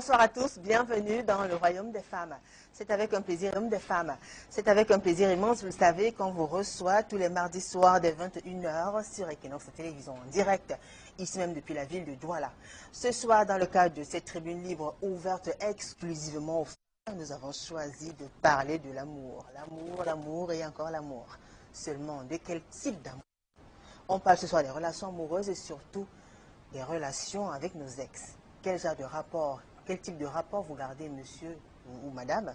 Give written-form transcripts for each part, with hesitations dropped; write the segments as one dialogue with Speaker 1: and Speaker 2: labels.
Speaker 1: Bonsoir à tous, bienvenue dans le Royaume des femmes. C'est avec un plaisir, immense, vous le savez, qu'on vous reçoit tous les mardis soirs dès 21 h sur Equinox Télévision en direct, ici même depuis la ville de Douala. Ce soir, dans le cadre de cette tribune libre ouverte exclusivement aux femmes, nous avons choisi de parler de l'amour. L'amour et encore l'amour. Seulement, de quel type d'amour? On parle ce soir des relations amoureuses et surtout des relations avec nos ex. Quel genre de rapport, quel type de rapport vous gardez, monsieur ou madame,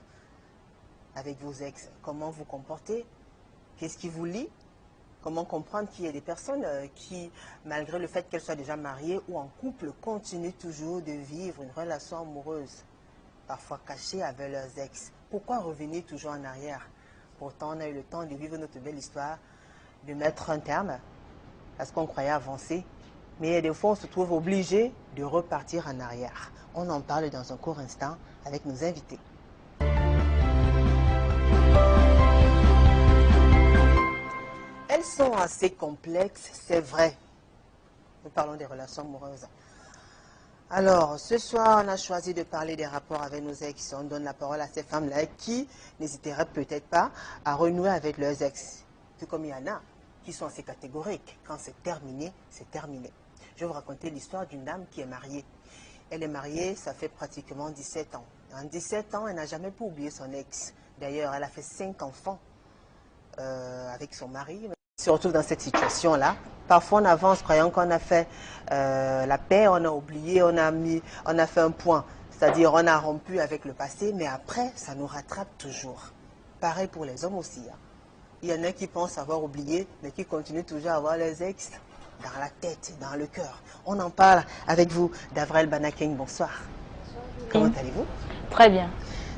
Speaker 1: avec vos ex? Comment vous comportez? Qu'est-ce qui vous lie? Comment comprendre qu'il y a des personnes qui, malgré le fait qu'elles soient déjà mariées ou en couple, continuent toujours de vivre une relation amoureuse, parfois cachée avec leurs ex? Pourquoi revenir toujours en arrière? Pourtant, on a eu le temps de vivre notre belle histoire, de mettre un terme à ce qu'on croyait avancer. Mais des fois, on se trouve obligé de repartir en arrière. On en parle dans un court instant avec nos invités. Elles sont assez complexes, c'est vrai. Nous parlons des relations amoureuses. Alors, ce soir, on a choisi de parler des rapports avec nos ex. On donne la parole à ces femmes-là qui n'hésiteraient peut-être pas à renouer avec leurs ex. Tout comme il y en a qui sont assez catégoriques. Quand c'est terminé, c'est terminé. Je vais vous raconter l'histoire d'une dame qui est mariée. Elle est mariée, ça fait pratiquement 17 ans. En 17 ans, elle n'a jamais pu oublier son ex. D'ailleurs, elle a fait 5 enfants avec son mari. Elle se retrouve dans cette situation-là. Parfois, on avance croyant qu'on a fait la paix, on a oublié, on a fait un point. C'est-à-dire, on a rompu avec le passé, mais après, ça nous rattrape toujours. Pareil pour les hommes aussi. Hein. Il y en a qui pensent avoir oublié, mais qui continuent toujours à avoir les ex dans la tête, dans le cœur. On en parle avec vous, Davrel Banaking. Bonsoir. Bonsoir. Comment allez-vous?
Speaker 2: Très bien.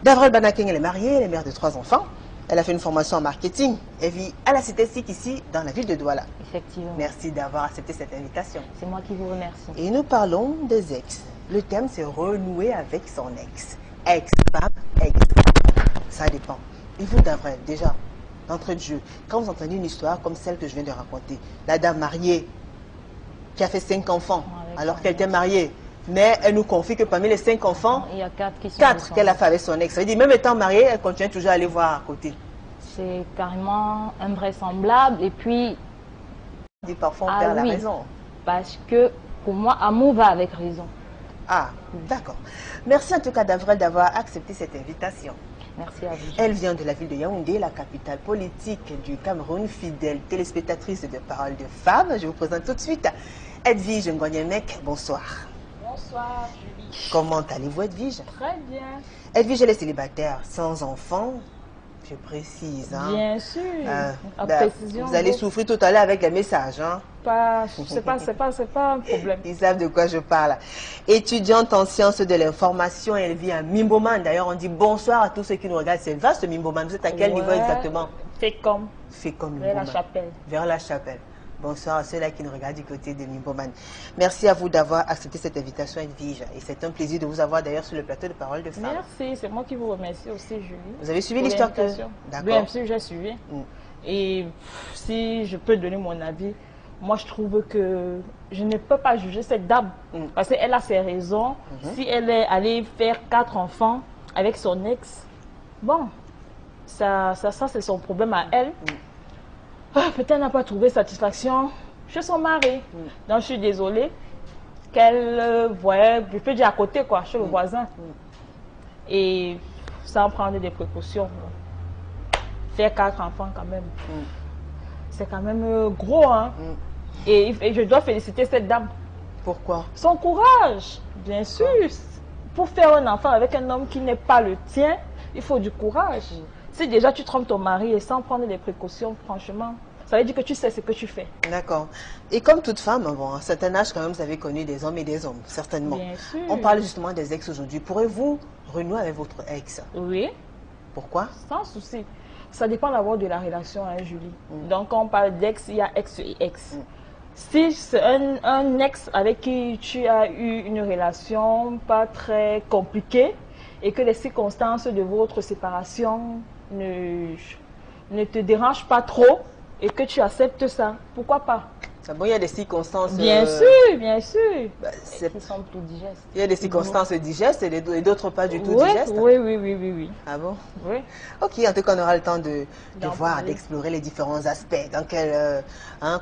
Speaker 1: Davrel Banaking, elle est mariée, elle est mère de 3 enfants. Elle a fait une formation en marketing. Elle vit à la Cité SIC ici, dans la ville de Douala.
Speaker 2: Effectivement.
Speaker 1: Merci d'avoir accepté cette invitation.
Speaker 2: C'est moi qui vous remercie.
Speaker 1: Et nous parlons des ex. Le thème, c'est renouer avec son ex. Ex-femme, ex-femme. Ça dépend. Et vous, Davrel, déjà, d'entrée de jeu, quand vous entendez une histoire comme celle que je viens de raconter, la dame mariée, qui a fait 5 enfants, alors qu'elle était mariée. Mais elle nous confie que parmi les 5 enfants,
Speaker 2: il y a 4 qui sont
Speaker 1: 4 qu'elle a fait avec son ex. Ça veut dire, même étant mariée, elle continue toujours à aller voir à côté.
Speaker 2: C'est carrément invraisemblable. Et puis...
Speaker 1: Et parfois, on perd la raison.
Speaker 2: Parce que, pour moi, amour va avec raison.
Speaker 1: Ah, d'accord. Merci en tout cas, Davrel, d'avoir accepté cette invitation.
Speaker 2: Merci à vous.
Speaker 1: Elle vient de la ville de Yaoundé, la capitale politique du Cameroun, fidèle téléspectatrice de Paroles de Femmes. Je vous présente tout de suite Edwige Ngonyemec. Bonsoir.
Speaker 3: Bonsoir, Julie.
Speaker 1: Comment allez-vous, Edwige?
Speaker 3: Très bien.
Speaker 1: Edwige, elle est célibataire, sans enfant, je précise. Hein.
Speaker 3: Bien sûr. Précision,
Speaker 1: vous allez souffrir tout à l'heure avec les messages. Hein.
Speaker 3: C'est pas un problème.
Speaker 1: Ils savent de quoi je parle. Étudiante en sciences de l'information, elle vit à Mimboman. D'ailleurs, on dit bonsoir à tous ceux qui nous regardent. C'est vaste, Mimboman. Vous êtes à quel niveau exactement?
Speaker 3: Fécom.
Speaker 1: Fécom,
Speaker 3: vers la chapelle.
Speaker 1: Vers la chapelle. Bonsoir à ceux-là qui nous regardent du côté de Mimboman. Merci à vous d'avoir accepté cette invitation, Edwige. Et c'est un plaisir de vous avoir d'ailleurs sur le plateau de Paroles de Femmes.
Speaker 3: Merci, c'est moi qui vous remercie aussi, Julie.
Speaker 1: Vous avez suivi l'histoire que...
Speaker 3: D'accord. Bien sûr, j'ai suivi. Et si je peux donner mon avis, moi je trouve que je ne peux pas juger cette dame. Parce qu'elle a ses raisons. Si elle est allée faire 4 enfants avec son ex, bon, ça c'est son problème à elle. Peut-être elle n'a pas trouvé satisfaction chez son mari. Donc je suis désolée qu'elle voyait, je peux dire à côté quoi, chez le voisin. Et sans prendre des précautions. Faire 4 enfants quand même. C'est quand même gros. Hein? Et je dois féliciter cette dame.
Speaker 1: Pourquoi?
Speaker 3: Son courage, bien sûr. Pour faire un enfant avec un homme qui n'est pas le tien, il faut du courage. Si déjà tu trompes ton mari et sans prendre des précautions, franchement, ça veut dire que tu sais ce que tu fais.
Speaker 1: D'accord. Et comme toute femme, bon, à un certain âge quand même, vous avez connu des hommes et des hommes, certainement.
Speaker 3: Bien sûr.
Speaker 1: On parle justement des ex aujourd'hui. Pourrez-vous renouer avec votre ex?
Speaker 3: Oui.
Speaker 1: Pourquoi?
Speaker 3: Sans souci. Ça dépend d'abord de la relation, hein, Julie. Donc quand on parle d'ex, il y a ex et ex. Si c'est un ex avec qui tu as eu une relation pas très compliquée et que les circonstances de votre séparation ne te dérangent pas trop et que tu acceptes ça, pourquoi pas?
Speaker 1: Bon, il y a des circonstances...
Speaker 3: Bien sûr, bien sûr.
Speaker 1: Bah,
Speaker 2: Qui sont plus digestes.
Speaker 1: il y a des circonstances digestes et d'autres pas du tout
Speaker 3: Oui,
Speaker 1: digestes.
Speaker 3: oui, oui, oui, oui, oui.
Speaker 1: Ah bon?
Speaker 3: Oui.
Speaker 1: Ok, en tout cas, on aura le temps de
Speaker 3: D'en
Speaker 1: voir,
Speaker 3: parler.
Speaker 1: d'explorer les différents aspects. Dans quel,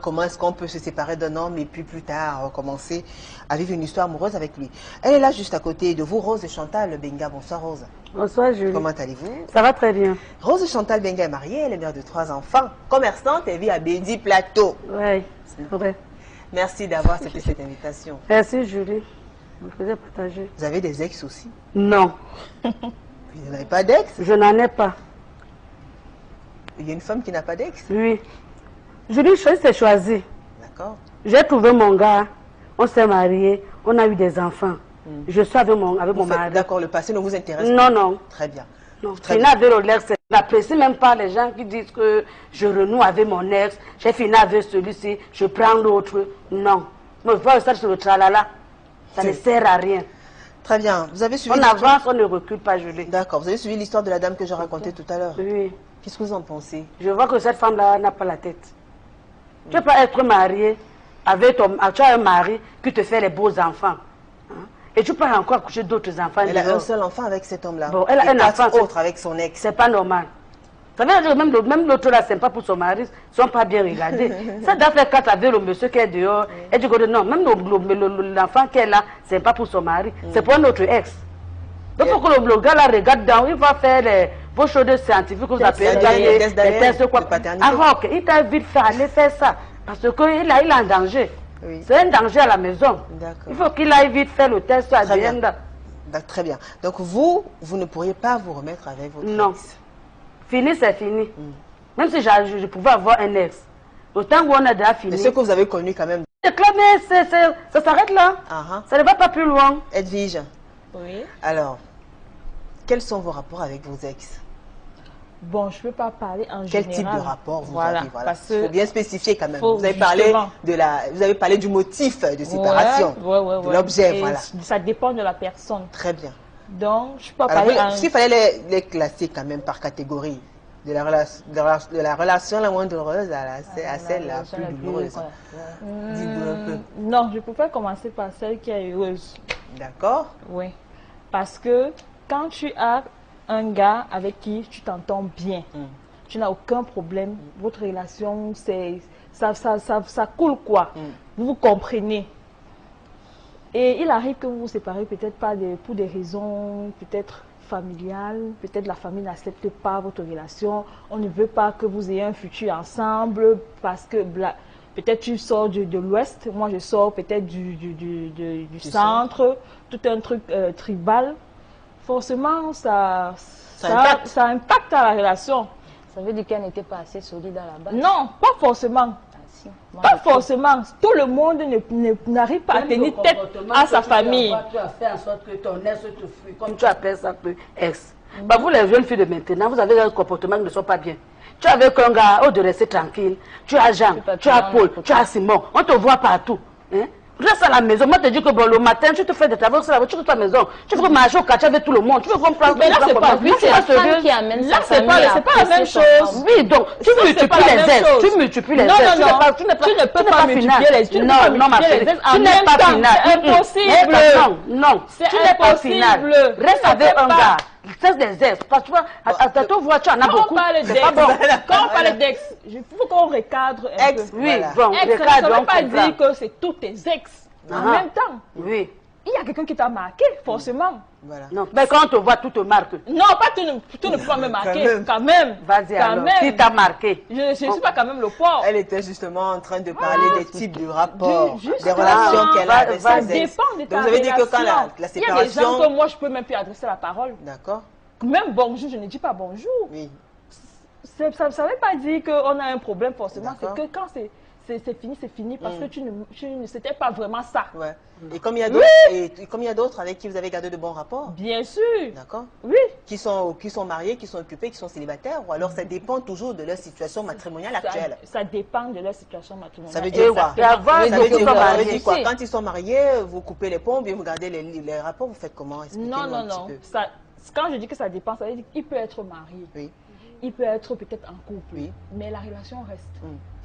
Speaker 1: comment est-ce qu'on peut se séparer d'un homme et puis plus tard recommencer à vivre une histoire amoureuse avec lui. Elle est là juste à côté de vous, Rose Chantal Benga. Bonsoir Rose.
Speaker 4: Bonsoir Julie.
Speaker 1: Comment allez-vous?
Speaker 4: Ça va très bien.
Speaker 1: Rose Chantal Benga est mariée, elle est mère de 3 enfants, commerçante et vit à Bédi Plateau.
Speaker 4: Oui, c'est vrai.
Speaker 1: Merci d'avoir accepté cette invitation.
Speaker 4: Merci Julie. Vous me faisiez partager.
Speaker 1: Vous avez des ex aussi?
Speaker 4: Non,
Speaker 1: Vous n'avez pas d'ex?
Speaker 4: je n'en ai pas.
Speaker 1: Il y a une femme qui n'a pas d'ex?
Speaker 4: Oui. Julie, je s'est choisi.
Speaker 1: D'accord.
Speaker 4: J'ai trouvé mon gars, on s'est mariés, on a eu des enfants. Je suis avec mon mari.
Speaker 1: D'accord, le passé ne vous intéresse pas?
Speaker 4: Non, non.
Speaker 1: Très bien.
Speaker 4: Non.
Speaker 1: Très
Speaker 4: Fini avec l'ex. Je n'apprécie même pas les gens qui disent que je renoue avec mon ex, j'ai fini avec celui-ci, je prends l'autre. Non. Mais voir ça sur le tralala, ça ne sert à rien.
Speaker 1: Très bien. Vous avez suivi
Speaker 4: On avance, on ne recule pas, Julie.
Speaker 1: D'accord. Vous avez suivi l'histoire de la dame que je racontais tout à l'heure?
Speaker 4: Oui.
Speaker 1: Qu'est-ce que vous en pensez?
Speaker 4: Je vois que cette femme-là n'a pas la tête. Tu ne peux pas être marié avec tu as un mari qui te fait les beaux enfants. Hein? Et tu peux encore coucher d'autres enfants.
Speaker 1: Elle a
Speaker 4: dehors.
Speaker 1: un seul enfant avec cet homme-là.
Speaker 4: Bon, elle a
Speaker 1: et
Speaker 4: un
Speaker 1: 4
Speaker 4: enfant,
Speaker 1: autres avec son ex.
Speaker 4: C'est pas normal. Ça veut dire que même l'autre là, c'est pas pour son mari, ils sont pas bien regardés. Ça doit faire quand avec le monsieur qui est dehors. Et du coup, non, même l'enfant qui est là, c'est pas pour son mari, c'est pour notre ex. Donc, il faut que le gars là regarde dans, il va faire vos choses scientifiques que vous appelez
Speaker 1: les tests
Speaker 4: les tests quoi.
Speaker 1: de paternité.
Speaker 4: Ah, ok, il t'a vite fait aller faire ça. Parce qu'il est en danger.
Speaker 1: Oui.
Speaker 4: C'est un danger à la maison.
Speaker 1: D'accord.
Speaker 4: Il faut qu'il aille vite faire le test à
Speaker 1: Très bien.
Speaker 4: Bienda.
Speaker 1: Très bien. Donc vous ne pourriez pas vous remettre avec votre
Speaker 4: Non.
Speaker 1: ex?
Speaker 4: Fini, c'est fini. Même si je pouvais avoir un ex. Autant qu'on a déjà fini.
Speaker 1: Mais ce que vous avez connu quand même.
Speaker 4: Ça s'arrête là.
Speaker 1: Ah,
Speaker 4: Ça ne va pas plus loin.
Speaker 1: Edwige,
Speaker 3: Oui.
Speaker 1: alors, quels sont vos rapports avec vos ex?
Speaker 3: Bon, je ne peux pas parler en
Speaker 1: Quel
Speaker 3: général.
Speaker 1: type de rapport vous
Speaker 3: Voilà,
Speaker 1: avez? Voilà.
Speaker 3: parce
Speaker 1: Il faut
Speaker 3: que
Speaker 1: bien spécifier quand même.
Speaker 3: faut
Speaker 1: Vous avez parlé
Speaker 3: justement.
Speaker 1: vous avez parlé du motif de séparation, de l'objet,
Speaker 3: Et
Speaker 1: voilà.
Speaker 3: ça dépend de la personne.
Speaker 1: Très bien.
Speaker 3: Donc, je ne peux pas
Speaker 1: Alors,
Speaker 3: parler en...
Speaker 1: s'il fallait les classer quand même par catégorie, de la relation la moins douloureuse à celle la plus douloureuse. Dites-nous un peu.
Speaker 3: Non, je préfère commencer par celle qui est heureuse.
Speaker 1: D'accord?
Speaker 3: Oui. Parce que quand tu as un gars avec qui tu t'entends bien, tu n'as aucun problème, votre relation, ça coule quoi. Vous vous comprenez. Et il arrive que vous vous séparez peut-être pas pour des raisons peut-être familiales, peut-être la famille n'accepte pas votre relation, on ne veut pas que vous ayez un futur ensemble parce que peut-être tu sors de l'ouest, moi je sors peut-être du centre, tout un truc tribal. Forcément, ça impacte à la relation.
Speaker 2: Ça veut dire qu'elle n'était pas assez solide à la base.
Speaker 3: Non, pas forcément.
Speaker 2: Ah, si. Moi,
Speaker 3: Pas
Speaker 2: je trouve.
Speaker 3: forcément. Tout le monde n'arrive pas à tenir tête à sa famille.
Speaker 4: Tu as fait en sorte que ton ex te fuit, comme tu appelles ça, que ex. Bah, vous les jeunes filles de maintenant, vous avez un comportement qui ne sont pas bien. Tu es avec un gars, au de rester tranquille. Tu as Jean, tu as Paul, tu as Simon. On te voit partout. Hein? Reste à la maison. Moi, je te dis que bon, le matin, tu te fais des travaux, tu restes à la maison. Tu veux marcher au quartier avec tout le monde. Tu veux comprendre.
Speaker 3: Mais là, c'est pas
Speaker 2: Lui, c'est la femme qui amène
Speaker 3: Là,
Speaker 2: sa
Speaker 3: c'est
Speaker 2: famille
Speaker 3: pas
Speaker 2: à
Speaker 3: la même
Speaker 2: apprécier son
Speaker 3: chose.
Speaker 2: homme.
Speaker 4: Oui, donc, tu
Speaker 3: Ça, c'est pas
Speaker 4: multiplies
Speaker 3: la
Speaker 4: les
Speaker 3: même
Speaker 4: ex.
Speaker 3: chose.
Speaker 4: Tu multiplies les
Speaker 3: Non,
Speaker 4: ex.
Speaker 3: non,
Speaker 4: Tu
Speaker 3: non.
Speaker 4: n'es pas- tu n'es pas-
Speaker 3: Tu ne peux
Speaker 4: tu n'es
Speaker 3: pas
Speaker 4: pas
Speaker 3: multiplier
Speaker 4: finale.
Speaker 3: les- tu ne peux
Speaker 4: Non,
Speaker 3: pas
Speaker 4: non, ma
Speaker 3: multiplier
Speaker 4: chérie.
Speaker 3: les ex en
Speaker 4: Tu n'es
Speaker 3: même
Speaker 4: pas
Speaker 3: temps.
Speaker 4: finale.
Speaker 3: C'est impossible.
Speaker 4: Non, non.
Speaker 3: C'est
Speaker 4: Tu n'es pas
Speaker 3: impossible.
Speaker 4: finale. Reste
Speaker 3: Tu ne
Speaker 4: avec
Speaker 3: peux
Speaker 4: un
Speaker 3: pas.
Speaker 4: gars. C'est des ex. Parce que tu vois, à ta voix, tu en as
Speaker 3: Quand on
Speaker 4: beaucoup.
Speaker 3: parle
Speaker 4: C'est
Speaker 3: d'ex,
Speaker 4: pas bon.
Speaker 3: quand on parle d'ex, il faut qu'on recadre un
Speaker 1: Ex,
Speaker 3: peu.
Speaker 4: Oui,
Speaker 1: Voilà.
Speaker 4: bon,
Speaker 3: Ex,
Speaker 4: regarde,
Speaker 3: ça ne
Speaker 4: on
Speaker 3: veut pas
Speaker 4: comprend.
Speaker 3: dire que c'est tous tes ex. En
Speaker 4: Ah.
Speaker 3: même temps,
Speaker 4: Oui.
Speaker 3: il y a quelqu'un qui t'a marqué, forcément.
Speaker 1: Voilà.
Speaker 4: Non, mais quand on te voit, tout te marque.
Speaker 3: Non, pas tout ne peut pas me marquer. Quand même.
Speaker 4: Vas-y
Speaker 3: Quand
Speaker 4: alors.
Speaker 3: même.
Speaker 4: Qui t'a marqué?
Speaker 3: Je ne suis pas quand même le porc.
Speaker 1: Elle était justement en train de parler des types de rapports,
Speaker 3: Justement.
Speaker 1: des relations qu'elle a avec
Speaker 3: Ça
Speaker 1: ses ex.
Speaker 3: dépend de ta
Speaker 1: Donc vous avez dit que quand la
Speaker 3: relation. Il y a des gens
Speaker 1: séparation...
Speaker 3: que moi, je peux même plus adresser la parole.
Speaker 1: D'accord?
Speaker 3: Même bonjour, je ne dis pas bonjour.
Speaker 1: Oui.
Speaker 3: Ça ne veut pas dire qu'on a un problème forcément. C'est
Speaker 1: D'accord.
Speaker 3: que quand c'est fini parce que c'était pas vraiment ça.
Speaker 1: Ouais. Et comme il y a d'autres, et comme il y a d'autres avec qui vous avez gardé de bons rapports,
Speaker 3: Bien sûr.
Speaker 1: d'accord?
Speaker 3: Oui.
Speaker 1: Qui sont mariés, qui sont occupés, qui sont célibataires, ou alors ça dépend toujours de leur situation matrimoniale actuelle.
Speaker 3: Ça dépend de leur situation matrimoniale.
Speaker 1: Ça veut dire quoi?
Speaker 4: Et avant,
Speaker 1: Ça veut dire quoi? Ça veut
Speaker 2: mariés.
Speaker 1: dire quoi? Quand ils sont mariés, vous coupez les ponts, bien vous gardez les rapports, vous faites comment? Expliquez-nous
Speaker 3: Non,
Speaker 1: un
Speaker 3: non,
Speaker 1: petit
Speaker 3: non.
Speaker 1: peu.
Speaker 3: Quand je dis que ça dépend, ça veut dire qu'il peut être marié.
Speaker 1: Oui.
Speaker 3: il peut être peut-être en couple,
Speaker 1: Oui.
Speaker 3: mais la relation reste.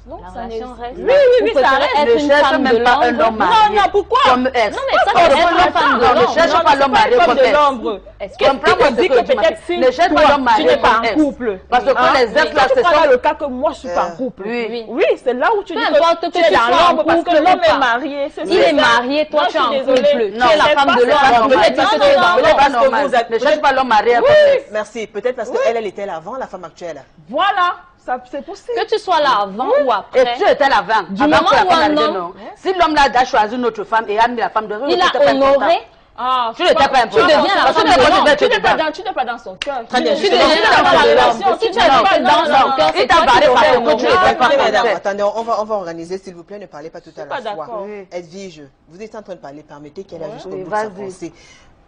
Speaker 3: Non,
Speaker 2: La
Speaker 3: ça
Speaker 2: relation
Speaker 3: n'est-
Speaker 2: reste.
Speaker 3: Oui, oui,
Speaker 2: Vous
Speaker 3: ça
Speaker 2: préférez
Speaker 3: reste.
Speaker 2: être
Speaker 4: Ne
Speaker 2: une
Speaker 4: cherche
Speaker 2: femme de
Speaker 4: même pas un
Speaker 2: l'ombre.
Speaker 4: homme marié.
Speaker 3: Non, pourquoi?
Speaker 4: Comme ex.
Speaker 2: Non, mais ça,
Speaker 3: Pas
Speaker 2: c'est
Speaker 3: comme
Speaker 2: être
Speaker 3: une
Speaker 2: une femme de
Speaker 3: femme,
Speaker 4: ne
Speaker 2: l'ombre.
Speaker 4: cherche
Speaker 3: Non,
Speaker 4: pas
Speaker 3: c'est
Speaker 4: l'homme
Speaker 3: pas
Speaker 4: marié
Speaker 3: une femme
Speaker 4: comme
Speaker 3: de
Speaker 4: ex.
Speaker 3: l'ombre.
Speaker 2: Est-ce que
Speaker 3: Qu'est-ce
Speaker 4: Comprends-moi
Speaker 3: qui
Speaker 4: ce
Speaker 3: te dit
Speaker 4: que
Speaker 3: que
Speaker 4: je dis,
Speaker 3: peut-être si
Speaker 4: ne cherche pas
Speaker 3: toi,
Speaker 4: l'homme
Speaker 3: tu
Speaker 4: marié
Speaker 3: n'es pas
Speaker 4: comme
Speaker 3: en
Speaker 4: ex.
Speaker 3: couple?
Speaker 4: Parce que quand
Speaker 3: Hein?
Speaker 4: les ex,
Speaker 3: Mais
Speaker 4: là,
Speaker 3: quand tu
Speaker 4: ce
Speaker 3: prends
Speaker 4: sont-
Speaker 3: le cas que moi, je suis pas en couple.
Speaker 4: Oui.
Speaker 3: Oui, c'est là où tu
Speaker 2: Peu
Speaker 3: dis
Speaker 2: importe que
Speaker 3: tu es
Speaker 2: tu
Speaker 3: dans
Speaker 2: sois en
Speaker 3: l'ombre parce que
Speaker 2: couple ou
Speaker 3: l'homme est
Speaker 2: pas.
Speaker 3: marié.
Speaker 2: S'il est marié, toi,
Speaker 3: Non,
Speaker 2: tu es
Speaker 3: je
Speaker 2: en
Speaker 3: suis
Speaker 2: couple.
Speaker 3: désolée.
Speaker 2: Tu
Speaker 4: Non,
Speaker 2: es la
Speaker 4: c'est
Speaker 2: femme
Speaker 3: pas
Speaker 2: de
Speaker 3: ça.
Speaker 2: l'ombre.
Speaker 3: Non,
Speaker 2: Peut-être parce que tu es dans
Speaker 4: c'est
Speaker 2: l'ombre.
Speaker 4: pas
Speaker 1: parce que
Speaker 4: normal.
Speaker 1: vous êtes-
Speaker 4: Ne cherche pas l'homme marié comme ex.
Speaker 1: Merci. Peut-être parce qu'elle, elle était là avant, la femme actuelle.
Speaker 3: Voilà, c'est possible.
Speaker 2: Que tu sois là avant ou
Speaker 4: Et
Speaker 2: après.
Speaker 4: tu étais l'avant.
Speaker 2: Du
Speaker 4: Avant
Speaker 2: moment
Speaker 4: que la
Speaker 2: où
Speaker 4: femme
Speaker 2: un
Speaker 4: arrive,
Speaker 2: homme-
Speaker 4: non. Si l'homme là a choisi une autre femme et a mis la femme de l'autre,
Speaker 2: Il
Speaker 4: tu n'étais
Speaker 2: a
Speaker 4: pas
Speaker 2: honoré.
Speaker 4: important.
Speaker 3: Ah,
Speaker 4: Tu n'étais pas important.
Speaker 2: Tu deviens la
Speaker 4: Parce que
Speaker 2: femme
Speaker 4: tu
Speaker 2: de
Speaker 4: es
Speaker 2: l'homme.
Speaker 4: considéré
Speaker 3: Tu n'es pas
Speaker 4: dedans.
Speaker 3: dans, tu n'es pas dans son cœur.
Speaker 1: Très bien,
Speaker 3: Tu
Speaker 1: justement,
Speaker 3: deviens
Speaker 1: tu
Speaker 3: dans
Speaker 1: n'es
Speaker 3: la
Speaker 1: pas dans
Speaker 3: relation.
Speaker 2: l'homme.
Speaker 3: Si tu
Speaker 2: Si
Speaker 3: n'es
Speaker 2: tu
Speaker 3: pas
Speaker 2: es dans son
Speaker 3: non,
Speaker 2: cœur,
Speaker 3: non.
Speaker 2: c'est
Speaker 4: Il t'a
Speaker 2: toi
Speaker 4: barré
Speaker 2: qui
Speaker 4: parce
Speaker 2: devrais
Speaker 4: que tu
Speaker 2: honorer.
Speaker 4: n'étais pas
Speaker 1: Attendez, madame,
Speaker 4: français.
Speaker 1: attendez, on va organiser, s'il vous plaît, ne parlez pas tout à
Speaker 3: pas
Speaker 1: la fois.
Speaker 3: d'accord.
Speaker 4: Oui.
Speaker 1: Edwige, vous êtes en train de parler, permettez qu'elle aille jusqu'au
Speaker 4: Oui,
Speaker 1: bout de sa
Speaker 4: vas-y.
Speaker 1: pensée.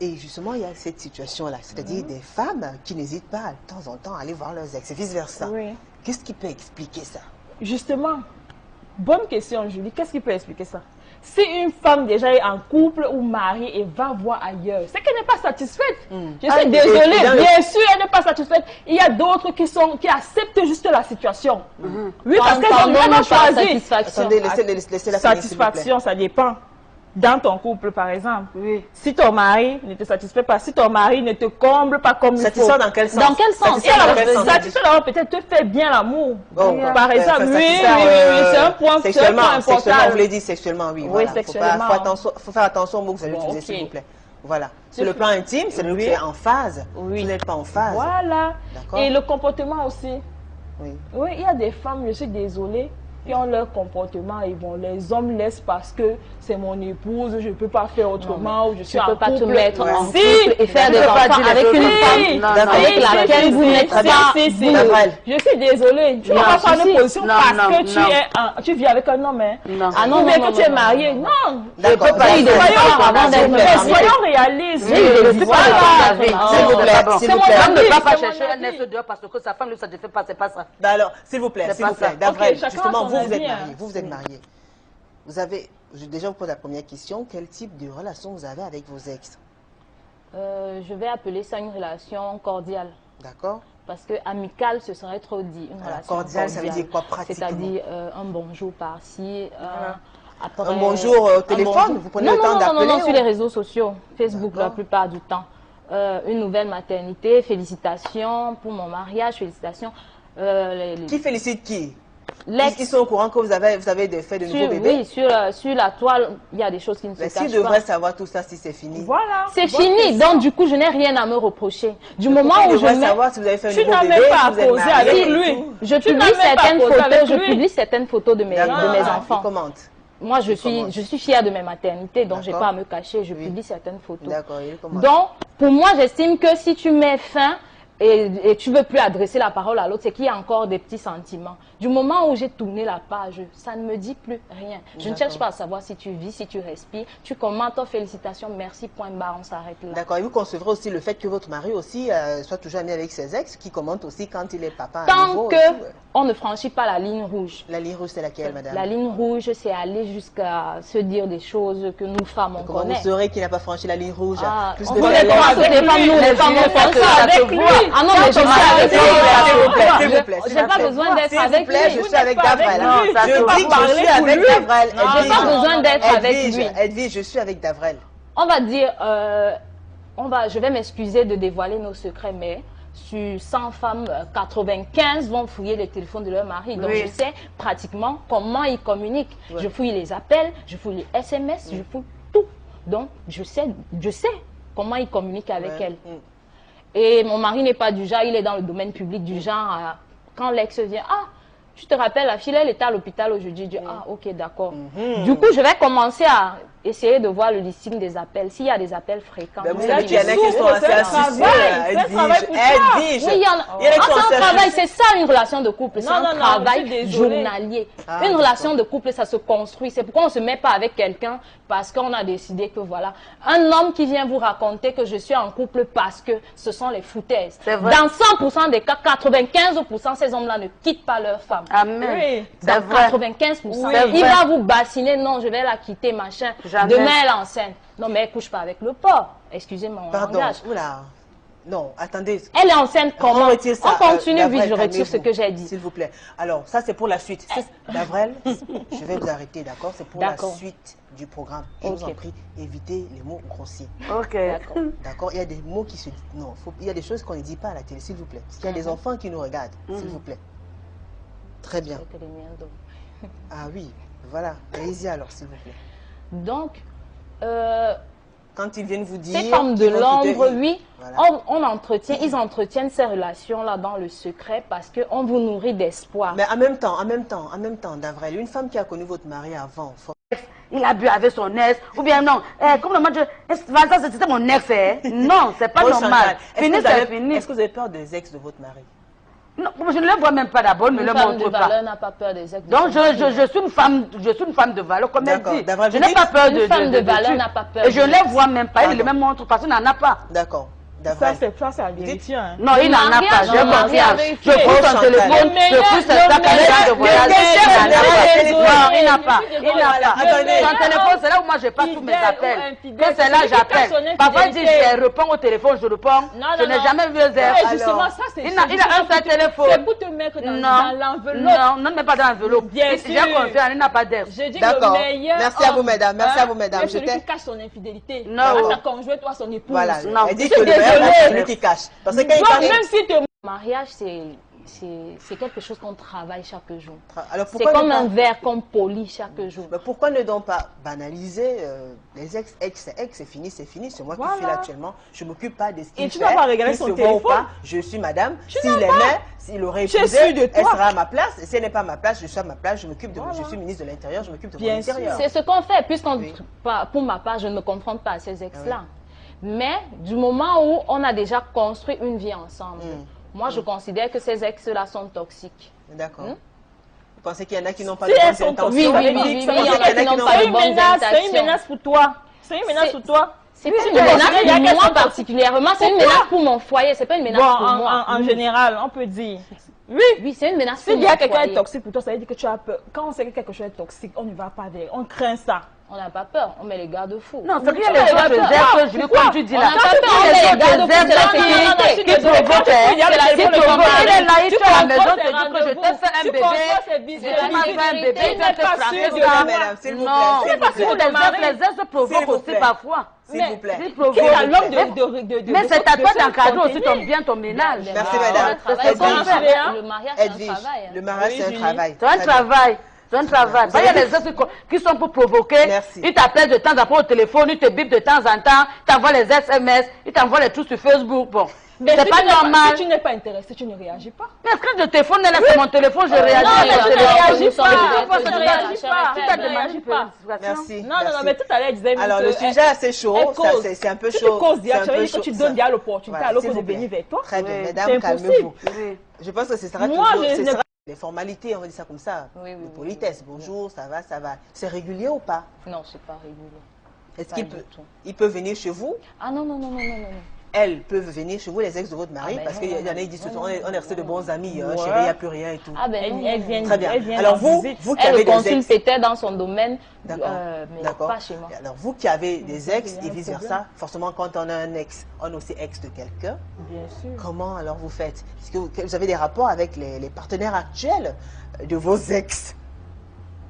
Speaker 1: Et justement, il y a cette situation-là, c'est-à-dire des femmes qui n'hésitent pas de temps en temps à aller voir leurs ex et vice-versa.
Speaker 3: Oui.
Speaker 1: Qu'est-ce qui peut expliquer ça?
Speaker 3: Justement, bonne question, Julie. Qu'est-ce qui peut expliquer ça? Si une femme déjà est en couple ou mariée et va voir ailleurs, c'est qu'elle n'est pas satisfaite. Je suis désolée, bien sûr, elle n'est pas satisfaite. Il y a d'autres qui acceptent juste la situation. Oui, parce qu'elles ont vraiment choisi.
Speaker 2: Satisfaction.
Speaker 1: Attendez, laissez-la finir, s'il vous plaît.
Speaker 3: Satisfaction, ça dépend. Dans ton couple, par exemple.
Speaker 4: Oui.
Speaker 3: Si ton mari ne te satisfait pas, si ton mari ne te comble pas comme il faut.
Speaker 1: Satisfait dans quel sens?
Speaker 2: Dans quel sens?
Speaker 1: Satisfait dans quel sens?
Speaker 3: Satisfait d'avoir peut-être te fait bien l'amour.
Speaker 1: Oh,
Speaker 3: Par exemple,
Speaker 1: enfin,
Speaker 3: oui,
Speaker 1: satisfait,
Speaker 3: c'est un point
Speaker 1: sexuellement,
Speaker 3: important.
Speaker 1: sexuellement, vous l'avez dit sexuellement, oui.
Speaker 3: Oui,
Speaker 1: Voilà.
Speaker 3: sexuellement.
Speaker 1: Faut faire attention aux mots que vous allez
Speaker 3: Bon,
Speaker 1: utiliser,
Speaker 3: ok.
Speaker 1: s'il vous plaît. Voilà. Sur le plan intime, c'est le
Speaker 3: Oui.
Speaker 1: c'est en phase.
Speaker 3: Oui.
Speaker 1: Vous n'êtes pas en phase.
Speaker 3: Voilà.
Speaker 1: D'accord.
Speaker 3: Et le comportement aussi.
Speaker 1: Oui.
Speaker 3: Oui, il y a des femmes, je suis désolée, qui ont leur comportement et bon, les hommes laissent parce que c'est mon épouse, je ne peux pas faire autrement, ou je suis
Speaker 2: Tu ne
Speaker 3: en
Speaker 2: peux pas te
Speaker 3: couple.
Speaker 2: mettre
Speaker 1: Ouais.
Speaker 2: en
Speaker 3: Si.
Speaker 2: couple et faire
Speaker 4: Tu
Speaker 2: des
Speaker 4: peux pas
Speaker 2: enfants
Speaker 4: dire les
Speaker 2: avec
Speaker 4: choses
Speaker 2: une
Speaker 4: comme ça.
Speaker 2: femme
Speaker 4: Non,
Speaker 2: avec laquelle vous n'êtes pas.
Speaker 1: Davrel.
Speaker 3: Je suis désolée. Tu ne
Speaker 2: Il y
Speaker 3: vas
Speaker 2: a
Speaker 3: pas
Speaker 2: un
Speaker 3: prendre
Speaker 2: souci.
Speaker 3: une position
Speaker 4: Non,
Speaker 3: parce
Speaker 4: non,
Speaker 3: que
Speaker 4: non.
Speaker 3: tu vis avec un homme. Hein.
Speaker 4: Non.
Speaker 2: Ah non,
Speaker 3: Ou bien
Speaker 2: non,
Speaker 3: que
Speaker 2: non,
Speaker 3: tu es
Speaker 2: non,
Speaker 3: marié.
Speaker 2: non,
Speaker 3: Non.
Speaker 1: D'accord.
Speaker 4: peux pas
Speaker 2: Oui,
Speaker 4: dire
Speaker 2: des
Speaker 4: ça.
Speaker 2: histoires avant d'être
Speaker 3: Mais
Speaker 2: marié.
Speaker 3: soyons réalistes.
Speaker 4: Oui, je dis pas
Speaker 3: Voilà.
Speaker 4: de la
Speaker 1: S'il vous plaît,
Speaker 4: bon.
Speaker 1: s'il
Speaker 3: C'est
Speaker 1: vous
Speaker 3: mon
Speaker 1: plaît.
Speaker 4: L'homme ne
Speaker 3: avis,
Speaker 4: va pas
Speaker 3: c'est
Speaker 4: chercher
Speaker 3: mon
Speaker 4: un
Speaker 3: avis.
Speaker 4: ex dehors parce que sa femme ne satisfait pas, c'est pas ça.
Speaker 1: Ben alors, s'il vous plaît,
Speaker 4: C'est
Speaker 1: s'il vous
Speaker 4: pas
Speaker 1: plaît.
Speaker 4: ça.
Speaker 1: Davrel,
Speaker 3: Ok, chacun
Speaker 1: justement,
Speaker 3: a son
Speaker 1: vous êtes
Speaker 3: avis, hein.
Speaker 1: marié. Vous êtes marié. Vous avez, je déjà vous pose la première question. Quel type de relation vous avez avec vos ex?
Speaker 2: Je vais appeler ça une relation cordiale.
Speaker 1: D'accord?
Speaker 2: Parce que amicale, ce serait trop dit. Une
Speaker 1: Alors,
Speaker 2: relation
Speaker 1: cordiale, ça veut dire quoi pratiquement?
Speaker 2: C'est-à-dire un bonjour par-ci, après...
Speaker 1: Un bonjour au téléphone, vous prenez
Speaker 2: non,
Speaker 1: le temps
Speaker 2: non,
Speaker 1: d'appeler
Speaker 2: non,
Speaker 1: ou-
Speaker 2: sur les réseaux sociaux, Facebook la
Speaker 1: D'accord.
Speaker 2: plupart du temps. Une nouvelle maternité, félicitations pour mon mariage, félicitations.
Speaker 1: Qui félicite qui?
Speaker 2: L'ex,
Speaker 1: Ils sont au courant que vous avez des faits de nouveaux bébés?
Speaker 2: oui, sur la toile, il y a des choses qui ne se
Speaker 1: Mais
Speaker 2: cachent
Speaker 1: s'ils
Speaker 2: pas.
Speaker 1: devraient savoir tout ça si c'est fini.
Speaker 3: Voilà.
Speaker 2: C'est
Speaker 3: Bonne
Speaker 2: fini,
Speaker 3: question.
Speaker 2: donc du coup, je n'ai rien à me reprocher. Du
Speaker 1: Pourquoi
Speaker 2: moment
Speaker 1: ils
Speaker 2: où je
Speaker 1: devraient
Speaker 2: mets...
Speaker 1: savoir si vous avez fait un
Speaker 3: Tu
Speaker 1: nouveau
Speaker 3: n'as
Speaker 1: bébé,
Speaker 3: même pas
Speaker 1: si
Speaker 3: à
Speaker 1: vous êtes
Speaker 3: causer
Speaker 1: mariés
Speaker 3: avec
Speaker 1: et
Speaker 3: lui.
Speaker 1: tout.
Speaker 2: Je
Speaker 3: Tu
Speaker 2: publie
Speaker 3: n'as même pas
Speaker 2: certaines
Speaker 3: causé
Speaker 2: photos,
Speaker 3: avec
Speaker 2: je
Speaker 3: lui.
Speaker 2: publie certaines photos de mes
Speaker 1: D'accord.
Speaker 2: enfants.
Speaker 1: Ils commentent.
Speaker 2: Moi, je
Speaker 1: commentent.
Speaker 2: suis fière de mes maternités, donc je n'ai
Speaker 1: D'accord.
Speaker 2: pas à me cacher, je
Speaker 1: Oui.
Speaker 2: publie certaines photos.
Speaker 1: D'accord, ils commentent.
Speaker 2: Donc, pour moi, j'estime que si tu mets fin et tu ne veux plus adresser la parole à l'autre, c'est qu'il y a encore des petits sentiments. Du moment où j'ai tourné la page, ça ne me dit plus rien. Je ne cherche pas à savoir si tu vis, si tu respires. Tu commentes, oh, félicitations, merci, point barre, on s'arrête là.
Speaker 1: D'accord, et vous concevrez aussi le fait que votre mari aussi soit toujours ami avec ses ex, qui commente aussi quand il est papa à
Speaker 2: Tant
Speaker 1: nouveau
Speaker 2: que
Speaker 1: et tout.
Speaker 2: on ne franchit pas la ligne rouge.
Speaker 1: La ligne rouge, c'est laquelle, madame?
Speaker 2: La ligne rouge, c'est aller jusqu'à se dire des choses que nous, femmes, on
Speaker 1: Comment
Speaker 2: connaît.
Speaker 1: vous saurez qu'il n'a pas franchi la ligne rouge?
Speaker 2: Ah,
Speaker 1: Plus
Speaker 2: on
Speaker 1: de
Speaker 2: connaît
Speaker 1: valeur.
Speaker 2: comment toutes les femmes, nous, les femmes, on pense ça avec lui. Ah non, mais je suis avec
Speaker 1: S'il vous plaît, s'il vous plaît,
Speaker 2: lui.
Speaker 1: s'il vous plaît,
Speaker 2: J'ai pas besoin d'être
Speaker 1: S'il vous
Speaker 2: avec
Speaker 1: plaît,
Speaker 2: lui.
Speaker 1: je suis avec Davrel.
Speaker 3: Non, ça
Speaker 1: Je
Speaker 3: peut
Speaker 1: dis que je suis avec Davrel.
Speaker 2: J'ai pas besoin d'être avec lui.
Speaker 1: Edwige, je suis avec Davrel.
Speaker 2: On va dire, je vais m'excuser de dévoiler nos secrets, mais sur 100 femmes, 95 vont fouiller les téléphones de leur mari. Donc,
Speaker 4: Oui.
Speaker 2: je sais pratiquement comment ils communiquent. Je fouille les appels, je fouille les SMS, je fouille tout. Donc, je sais comment ils communiquent avec elle. Et mon mari n'est pas du genre, il est dans le domaine public du genre, quand l'ex vient, ah, tu te rappelles, la fille, elle était à l'hôpital aujourd'hui. Je dis, ah, ok, d'accord. Du coup, je vais commencer à essayer de voir le listing des appels. S'il y a des appels fréquents.
Speaker 1: Ben, vous
Speaker 2: oui,
Speaker 1: savez
Speaker 2: oui,
Speaker 1: qu'il y en a qui sont assez astucieux. Edwige,
Speaker 2: oui, il y en a.
Speaker 1: Il y en a qui
Speaker 2: Ah,
Speaker 1: sont
Speaker 2: c'est
Speaker 1: assez
Speaker 2: un travail,
Speaker 1: astucieux.
Speaker 2: c'est ça une relation de couple. C'est
Speaker 3: Non,
Speaker 2: un
Speaker 3: non, non, je
Speaker 2: travail
Speaker 3: suis désolée.
Speaker 2: journalier.
Speaker 1: Ah,
Speaker 2: Une
Speaker 1: d'accord.
Speaker 2: relation de couple, ça se construit. C'est pourquoi on ne se met pas avec quelqu'un parce qu'on a décidé que voilà. Un homme qui vient vous raconter que je suis en couple parce que ce sont les foutaises.
Speaker 4: C'est vrai.
Speaker 2: Dans 100% des cas, 95%, ces hommes-là ne quittent pas leur femme.
Speaker 4: Amen.
Speaker 3: Oui.
Speaker 4: C'est
Speaker 2: Dans
Speaker 4: vrai.
Speaker 2: 95%.
Speaker 4: C'est
Speaker 2: Il
Speaker 4: vrai.
Speaker 2: va vous bassiner, non, je vais la quitter, machin.
Speaker 4: Jamais.
Speaker 2: Demain, elle est enceinte. Non, mais elle couche pas avec le porc. Excusez mon
Speaker 1: Pardon,
Speaker 2: langage.
Speaker 1: oula. Non, attendez.
Speaker 2: Elle est enceinte comment?
Speaker 1: On retire ça.
Speaker 2: On continue,
Speaker 1: Davrel,
Speaker 2: vite, je retire ce que j'ai dit.
Speaker 1: S'il vous plaît. Alors, ça, c'est pour la suite. Davrel, je vais vous arrêter, d'accord? C'est pour la suite du programme. Je vous en prie, évitez les mots grossiers.
Speaker 4: Ok.
Speaker 1: D'accord? Il y a des mots qui se disent. Non, il y a des choses qu'on ne dit pas à la télé, s'il vous plaît. Parce qu'il y a des enfants qui nous regardent, s'il vous plaît. Très bien. Ah oui, voilà. Allez-y alors, s'il vous plaît.
Speaker 2: Donc,
Speaker 1: quand ils viennent vous dire...
Speaker 2: ces femmes de l'ombre, oui,
Speaker 1: voilà.
Speaker 2: Ils entretiennent ces relations-là dans le secret parce qu'on vous nourrit d'espoir.
Speaker 1: Mais en même temps, Davrel, une femme qui a connu votre mari avant...
Speaker 4: Il a bu avec son ex, ou bien non, comme le match, c'était mon ex, non, c'est pas normal. Fini, c'est fini.
Speaker 1: Est-ce que vous avez peur des ex de votre mari?
Speaker 4: Non, je ne les vois même pas d'abord, ne me le montre pas.
Speaker 2: Une femme de valeur n'a pas peur des ex.
Speaker 4: Donc je suis une femme de valeur, comme elle dit. Je n'ai pas peur de
Speaker 2: une femme de valeur n'a pas peur.
Speaker 4: Et je ne les vois même pas, il ne me montre pas, parce qu'il n'en a pas.
Speaker 1: D'accord.
Speaker 3: Ça, c'est à vérifier. Hein.
Speaker 4: Non, il n'en a pas, j'ai confiance. Je prends son téléphone, je pousse sa caméra de voyage. Non, il n'a pas. Son téléphone, c'est là où moi je passe tous mes appels. Quand c'est là, j'appelle. Parfois, il dit, je réponds au téléphone, je réponds. Je n'ai jamais vu les
Speaker 3: Justement, ça, c'est...
Speaker 4: Il a un seul téléphone.
Speaker 3: C'est pour te mettre dans l'enveloppe.
Speaker 4: Non, ne mets pas dans l'enveloppe.
Speaker 3: Bien sûr.
Speaker 4: J'ai confiance, il n'a pas d'air.
Speaker 3: Je dis le meilleur.
Speaker 1: Merci à vous, mesdames. Merci à vous, mesdames.
Speaker 3: Celui qui cache son infidélité.
Speaker 4: Non.
Speaker 3: Sa conjointe, toi, son épouse.
Speaker 1: Voilà.
Speaker 4: Non.
Speaker 1: Elle dit que le meilleur, c'est celui qui cache. Parce que quand il cache...
Speaker 3: Même si te...
Speaker 2: Mariage, c'est quelque chose qu'on travaille chaque jour. C'est
Speaker 1: pourquoi
Speaker 2: comme un verre qu'on polit chaque jour.
Speaker 1: Mais pourquoi ne donc pas banaliser les ex, c'est fini, c'est fini. C'est moi qui suis là actuellement. Je ne m'occupe pas de ce qu'il fait.
Speaker 3: Et tu vas pas regarder son téléphone.
Speaker 1: Je suis madame. S'il aimait, s'il aurait épousé, elle sera à ma place. Et si elle n'est pas à ma place, je suis à ma place. Je m'occupe de je suis ministre de l'Intérieur, je m'occupe de mon intérieur.
Speaker 2: C'est ce qu'on fait, puisqu'on, pour ma part, je ne me confronte pas à ces ex-là. Mais du moment où on a déjà construit une vie ensemble, moi je considère que ces ex-là sont toxiques.
Speaker 1: D'accord. Vous pensez qu'il y en a qui n'ont pas de bonnes intentions?
Speaker 2: Oui, il y en a qui n'ont pas de bonnes intentions.
Speaker 3: C'est une menace pour toi. C'est une menace pour toi.
Speaker 2: C'est pas une menace pour moi particulièrement, c'est une menace pour mon foyer, c'est pas une menace pour moi.
Speaker 3: En général, on peut dire.
Speaker 2: Oui, c'est une menace pour moi.
Speaker 3: Si il y a quelqu'un est toxique pour toi, ça veut dire que tu as peur. Quand on sait que quelque chose est toxique, on ne va pas vers. On craint ça.
Speaker 2: On n'a pas peur, on met les garde-fous.
Speaker 4: Non, c'est qu'il y a les autres ex, je lui comme tu dis là.
Speaker 2: On n'a pas peur, on met les garde-fous,
Speaker 4: qui provoquent, il est là, il est à la maison, tu dis que je t'ai fait un bébé, tu m'as fait un bébé, tu as fait frapper ça. Non, les ex provoquent aussi parfois.
Speaker 1: S'il vous plaît.
Speaker 4: Mais c'est à toi d'encadrer aussi bien ton ménage.
Speaker 1: Merci madame.
Speaker 2: Le mariage, c'est un travail.
Speaker 1: Le mariage, c'est un travail.
Speaker 4: C'est un travail. C'est un travail. Il y a des gens qui sont pour provoquer.
Speaker 1: Merci.
Speaker 4: Ils t'appellent de temps en temps au téléphone, ils te bipent de temps en temps, ils t'envoient les SMS, ils t'envoient les trucs sur Facebook. Bon.
Speaker 3: Mais
Speaker 4: c'est pas normal.
Speaker 3: Si tu n'es pas intéressé, tu ne réagis pas.
Speaker 4: Mais quand je téléphone, là, c'est mon téléphone, je réagis.
Speaker 3: Non, mais tu ne réagis pas.
Speaker 4: Tu ne réagis pas.
Speaker 1: Merci.
Speaker 3: Non, mais tout à l'heure, elle disait...
Speaker 1: Alors, le sujet est assez chaud. C'est un peu chaud.
Speaker 3: Tu causes direct. Ça veut dire que tu donnes bien l'opportunité à l'autre de venir vers toi.
Speaker 1: Très bien, mesdames, calmez-vous. Je pense que ce sera toujours... Les formalités, on va dire ça comme ça. De politesse. Bonjour, ça va, ça va. C'est régulier ou pas?
Speaker 2: Non, c'est pas régulier.
Speaker 1: Est-ce qu'il peut venir chez vous?
Speaker 2: Ah non.
Speaker 1: Elles peuvent venir chez vous, les ex de votre mari, parce qu'il y en a qui disent on est restés de bons amis, chérie, il n'y a plus rien et tout.
Speaker 2: Ah ben
Speaker 3: elles viennent.
Speaker 1: Très bien. Alors vous qui avez des ex...
Speaker 2: Elle consulte dans son domaine, mais pas chez moi.
Speaker 1: Alors vous qui avez des ex et vice versa, forcément quand on a un ex, on est aussi ex de quelqu'un.
Speaker 3: Bien sûr.
Speaker 1: Comment alors vous faites? Est-ce que vous avez des rapports avec les partenaires actuels de vos ex?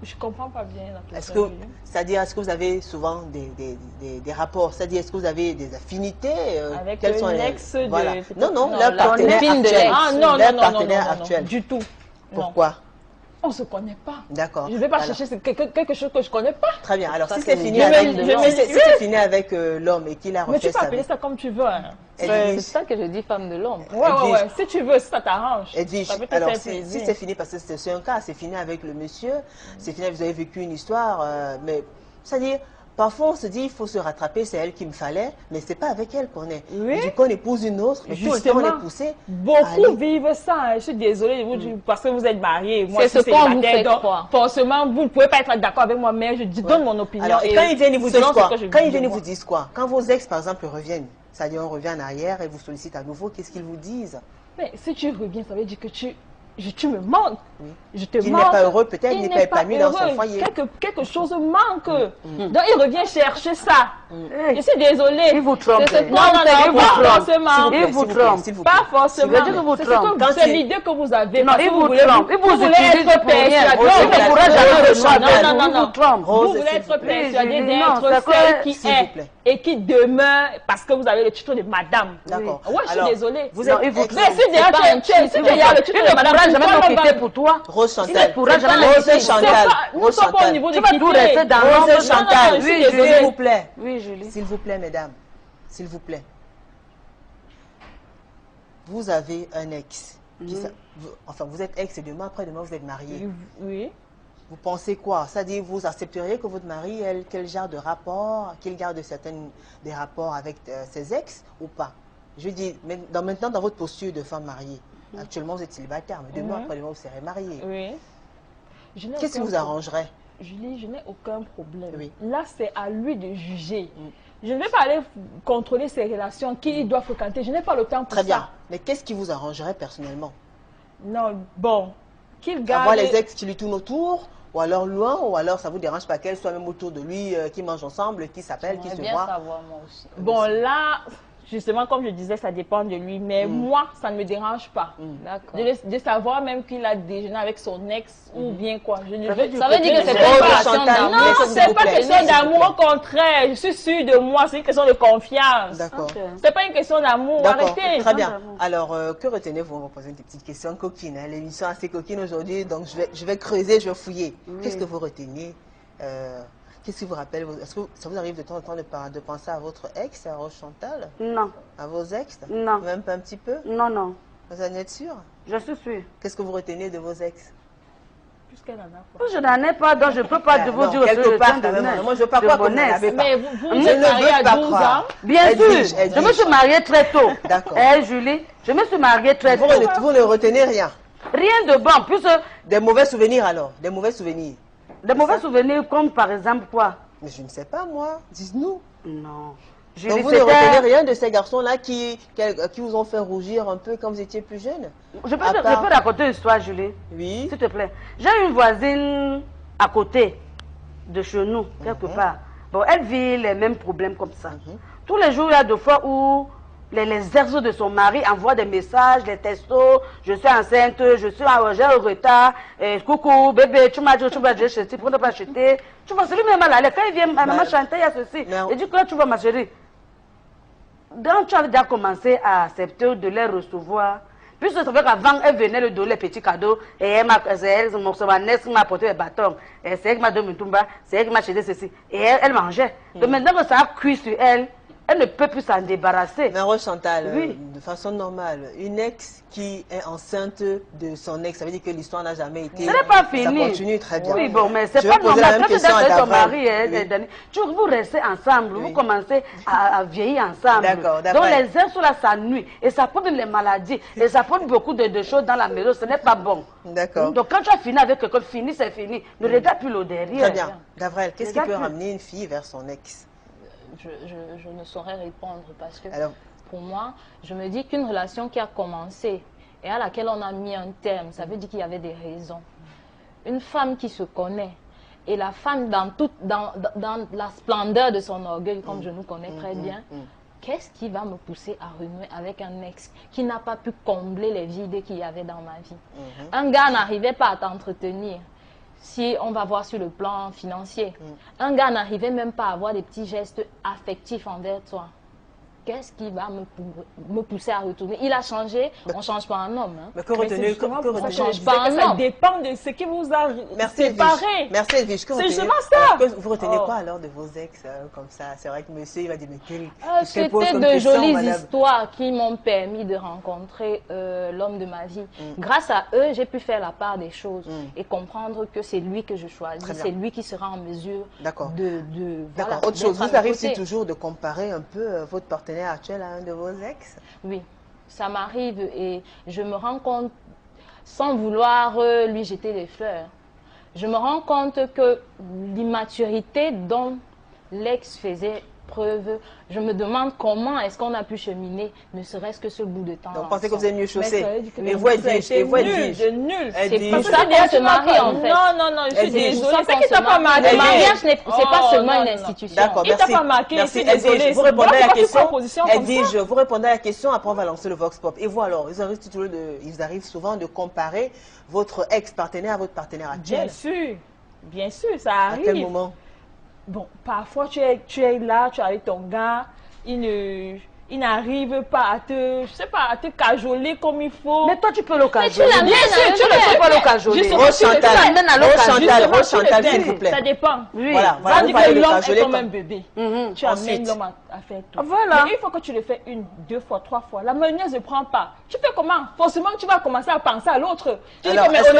Speaker 3: Je ne comprends pas bien la question.
Speaker 1: C'est-à-dire, est-ce que vous avez souvent des rapports? C'est-à-dire, est-ce que vous avez des affinités?
Speaker 3: Avec une ex de...
Speaker 1: Voilà. Non, leur partenaire actuel.
Speaker 3: Ah non, du tout.
Speaker 1: Pourquoi?
Speaker 3: On ne se connaît pas.
Speaker 1: D'accord.
Speaker 3: Je ne vais pas chercher quelque chose que je ne connais pas.
Speaker 1: Très bien. Alors, si c'est fini avec l'homme et qu'il a refait
Speaker 3: mais tu peux appeler ça comme tu veux.
Speaker 2: C'est ça que je dis, femme de l'homme.
Speaker 3: Ouais. Si tu veux, si ça t'arrange.
Speaker 1: Edwige, alors si c'est fini, parce que c'est un cas, c'est fini avec le monsieur, c'est fini, vous avez vécu une histoire, mais c'est-à-dire, parfois on se dit, il faut se rattraper, c'est elle qu'il me fallait, mais c'est pas avec elle qu'on est.
Speaker 3: Oui.
Speaker 1: Du coup, on épouse une autre, et tout le temps on est poussé.
Speaker 3: Beaucoup vivent ça. Je suis désolée parce que vous êtes mariés.
Speaker 2: C'est ce qu'on vous fait croire.
Speaker 3: Forcément, vous ne pouvez pas être d'accord avec moi, mais je donne mon opinion.
Speaker 1: Alors, quand ils viennent, ils vous disent quoi? Quand ils viennent, ils vous disent quoi? Quand vos ex, par exemple, reviennent, c'est-à-dire on revient en arrière et vous sollicitent à nouveau, qu'est-ce qu'ils vous disent?
Speaker 3: Mais si tu reviens, ça veut dire que tu tu me manques.
Speaker 1: Oui.
Speaker 3: Je te
Speaker 1: Il
Speaker 3: manque.
Speaker 1: n'est pas heureux, peut-être, il n'est pas épanoui dans son foyer.
Speaker 3: Quelque chose manque. Donc, il revient chercher ça. Je suis désolée.
Speaker 4: Il vous trompe.
Speaker 3: Non, pas forcément.
Speaker 4: Il vous trompe.
Speaker 3: Pas forcément. C'est l'idée que vous avez.
Speaker 4: Non, il vous trompe. Il vous
Speaker 3: voulez
Speaker 4: utilise
Speaker 3: être
Speaker 4: pour rien.
Speaker 3: persuadé.
Speaker 4: Il ne pourra jamais rejoindre.
Speaker 3: Non.
Speaker 4: Il vous trompe.
Speaker 3: Vous voulez être persuadé d'être celle qui est et qui demeure parce que vous avez le titre de madame.
Speaker 1: D'accord.
Speaker 3: Ouais, je suis désolée.
Speaker 1: Vous êtes
Speaker 3: Mais si déjà tu as le titre de madame,
Speaker 4: il ne pourra jamais quitter pour toi.
Speaker 1: Rose Chantal.
Speaker 4: Il ne pourra jamais quitter.
Speaker 1: Chantal.
Speaker 3: Nous ne sommes pas au niveau de
Speaker 4: Tu vas tout rester dans l'ombre.
Speaker 1: Rose Chantal.
Speaker 3: Oui,
Speaker 1: S'il vous plaît.
Speaker 4: Oui, Julie.
Speaker 1: S'il vous plaît, mesdames. S'il vous plaît. Vous avez un ex. Enfin, vous êtes ex et demain, après-demain, vous êtes marié.
Speaker 3: Oui.
Speaker 1: Vous pensez quoi? C'est-à-dire, vous accepteriez que votre mari, quel genre de rapport, qu'il garde des rapports avec ses ex ou pas? Je dis, maintenant, dans votre posture de femme mariée, actuellement, vous êtes célibataire, mais demain, après-demain, vous serez marié.
Speaker 3: Oui.
Speaker 1: Qu'est-ce qui vous arrangerait?
Speaker 3: Julie, je n'ai aucun problème.
Speaker 1: Oui.
Speaker 3: Là, c'est à lui de juger. Je ne vais pas aller contrôler ses relations, qui il doit fréquenter. Je n'ai pas le temps pour ça.
Speaker 1: Très bien. Mais qu'est-ce qui vous arrangerait personnellement?
Speaker 3: Non, bon, qu'il garde...
Speaker 1: Avoir les ex qui lui tournent autour, ou alors loin, ou alors ça vous dérange pas qu'elle soit même autour de lui, qui mangent ensemble, qui s'appellent, qui se
Speaker 2: bien
Speaker 1: voient.
Speaker 2: savoir, moi aussi.
Speaker 3: Bon, là, justement, comme je disais, ça dépend de lui. Mais moi, ça ne me dérange pas.
Speaker 2: D'accord.
Speaker 3: De savoir même qu'il a déjeuné avec son ex ou bien quoi.
Speaker 2: Ça veut dire que c'est pas une question d'amour.
Speaker 3: Non, c'est pas question d'amour. Au contraire, je suis sûre de moi. C'est une question de confiance.
Speaker 1: D'accord.
Speaker 3: C'est pas une question d'amour. Arrêtez.
Speaker 1: Très bien. Alors, que retenez-vous? On va poser une petite question coquine. Hein. L'émission est assez coquine aujourd'hui, donc je vais creuser, je vais fouiller. Qu'est-ce que vous retenez? Qu'est-ce qui vous rappelle? Est-ce que ça vous arrive de temps en temps de penser à votre ex, à Rose Chantal?
Speaker 4: Non.
Speaker 1: À vos ex?
Speaker 4: Non.
Speaker 1: Même pas un petit peu?
Speaker 4: Non, non.
Speaker 1: Vous en êtes sûr?
Speaker 4: Je suis sûre.
Speaker 1: Qu'est-ce que vous retenez de vos ex?
Speaker 3: Puisqu'elle en a pas.
Speaker 4: Je n'en ai pas, donc je ne peux pas de vous dire
Speaker 1: quelque part, quand même. Moi, je ne veux pas croire que vous n'en avez pas.
Speaker 3: Mais vous êtes mariée à 12 ans?
Speaker 4: Bien sûr. Je me suis mariée très tôt.
Speaker 1: D'accord.
Speaker 4: Julie, je me suis mariée très tôt.
Speaker 1: Vous ne retenez rien?
Speaker 4: Rien de bon. Plus
Speaker 1: Des mauvais souvenirs alors? Des mauvais souvenirs?
Speaker 4: des mauvais souvenirs comme par exemple quoi?
Speaker 1: Mais je ne sais pas, moi. Dites-nous.
Speaker 4: Non.
Speaker 1: Donc vous ne retenez rien de ces garçons-là qui vous ont fait rougir un peu quand vous étiez plus jeune?
Speaker 4: Je peux raconter une histoire, Julie?
Speaker 1: Oui.
Speaker 4: S'il te plaît. J'ai une voisine à côté de chez nous, quelque part. Bon, elle vit les mêmes problèmes comme ça. Tous les jours, il y a des fois où les ex de son mari envoient des messages, les textos, je suis enceinte, j'ai un retard, coucou, bébé, tu m'as dit que tu vas acheter, pour ne pas acheter. Tu vois, c'est lui-même à l'aller. Quand il vient à maman chanter, il y a ceci. Il dit que tu vas ma chérie. Donc tu as déjà commencé à accepter de les recevoir. Puisque ça fait qu'avant, elle venait lui donner les petits cadeaux, et elle m'a apporté les bâtons, c'est elle qui m'a donné une tumba, c'est elle qui m'a acheté ceci, et elle mangeait. Donc maintenant que ça a cuit sur elle, elle ne peut plus s'en débarrasser.
Speaker 1: Mais Rose Chantal,
Speaker 4: oui.
Speaker 1: De façon normale, une ex qui est enceinte de son ex, ça veut dire que l'histoire n'a jamais été...
Speaker 4: Ce n'est pas fini.
Speaker 1: Ça continue très bien.
Speaker 4: Oui, bon, mais c'est pas normal. Quand tu es ton mari, vous restez ensemble, vous commencez à vieillir ensemble.
Speaker 1: D'accord.
Speaker 4: Donc les ex là, ça nuit. Et ça porte les maladies. Et ça porte beaucoup de choses dans la maison. Ce n'est pas bon.
Speaker 1: D'accord.
Speaker 4: Donc quand tu as fini avec quelqu'un, fini, c'est fini. Ne regarde plus le derrière.
Speaker 1: Très bien. Gabriel, qu'est-ce qui peut ramener une fille vers son ex?
Speaker 2: Je ne saurais répondre parce que
Speaker 1: alors,
Speaker 2: pour moi, je me dis qu'une relation qui a commencé et à laquelle on a mis un terme, ça veut dire qu'il y avait des raisons. Une femme qui se connaît et la femme dans la splendeur de son orgueil, comme je nous connais très bien, qu'est-ce qui va me pousser à renouer avec un ex qui n'a pas pu combler les vides qu'il y avait dans ma vie? Un gars n'arrivait pas à t'entretenir. Si on va voir sur le plan financier, un gars n'arrivait même pas à avoir des petits gestes affectifs envers toi. Qu'est-ce qui va me pousser à retourner? Il a changé, on ne change pas un homme. Hein.
Speaker 1: Mais que retenez,
Speaker 3: on change pas un homme. Ça dépend de ce qui vous a séparé.
Speaker 1: Merci Edwige.
Speaker 3: C'est justement ça.
Speaker 1: Vous retenez quoi alors de vos ex comme ça? C'est vrai que monsieur, il va dire, mais
Speaker 2: c'était de jolies histoires qui m'ont permis de rencontrer l'homme de ma vie. Grâce à eux, j'ai pu faire la part des choses et comprendre que c'est lui que je choisis. C'est lui qui sera en mesure de
Speaker 1: D'accord. Autre chose, vous arrivez toujours de comparer un peu votre partenaire actuel à un de vos ex?
Speaker 2: Oui, ça m'arrive et je me rends compte, sans vouloir lui jeter des fleurs, je me rends compte que l'immaturité dont l'ex faisait preuve. Je me demande comment est-ce qu'on a pu cheminer, ne serait-ce que ce bout de temps.
Speaker 1: Donc, pensez que vous êtes mieux chaussé.
Speaker 3: Et vous, elle dit,
Speaker 2: c'est pour ça qu'on se marie, en fait.
Speaker 3: Non, je suis désolée. C'est qui t'a pas marié?
Speaker 2: Le mariage, c'est pas seulement une institution.
Speaker 1: D'accord, merci.
Speaker 3: Il t'a pas marqué, je suis désolée.
Speaker 1: Vous répondez à la question. Elle dit, je vous répondez à la question, après on va lancer le Vox Pop. Et vous alors, ils arrivent souvent de comparer votre ex-partenaire à votre partenaire actuel.
Speaker 3: Bien sûr, ça arrive.
Speaker 1: À quel moment?
Speaker 3: Bon, parfois tu es là, tu es avec ton gars, il n'arrive pas à te, à te cajoler comme il faut.
Speaker 4: Mais toi, tu peux le cajoler.
Speaker 3: Bien sûr, tu ne peux pas le cajoler.
Speaker 1: Rose Chantal, s'il vous plaît.
Speaker 3: Ça dépend.
Speaker 4: Oui.
Speaker 1: Voilà,
Speaker 3: On dit que l'homme est comme un bébé. Tu
Speaker 1: Ensuite.
Speaker 3: amènes l'homme à faire tout.
Speaker 4: Voilà.
Speaker 3: Mais une fois que tu le fais 1, 2 fois, 3 fois, la mayonnaise ne prend pas. Tu fais comment? Forcément, tu vas commencer à penser à l'autre.
Speaker 1: Alors, est-ce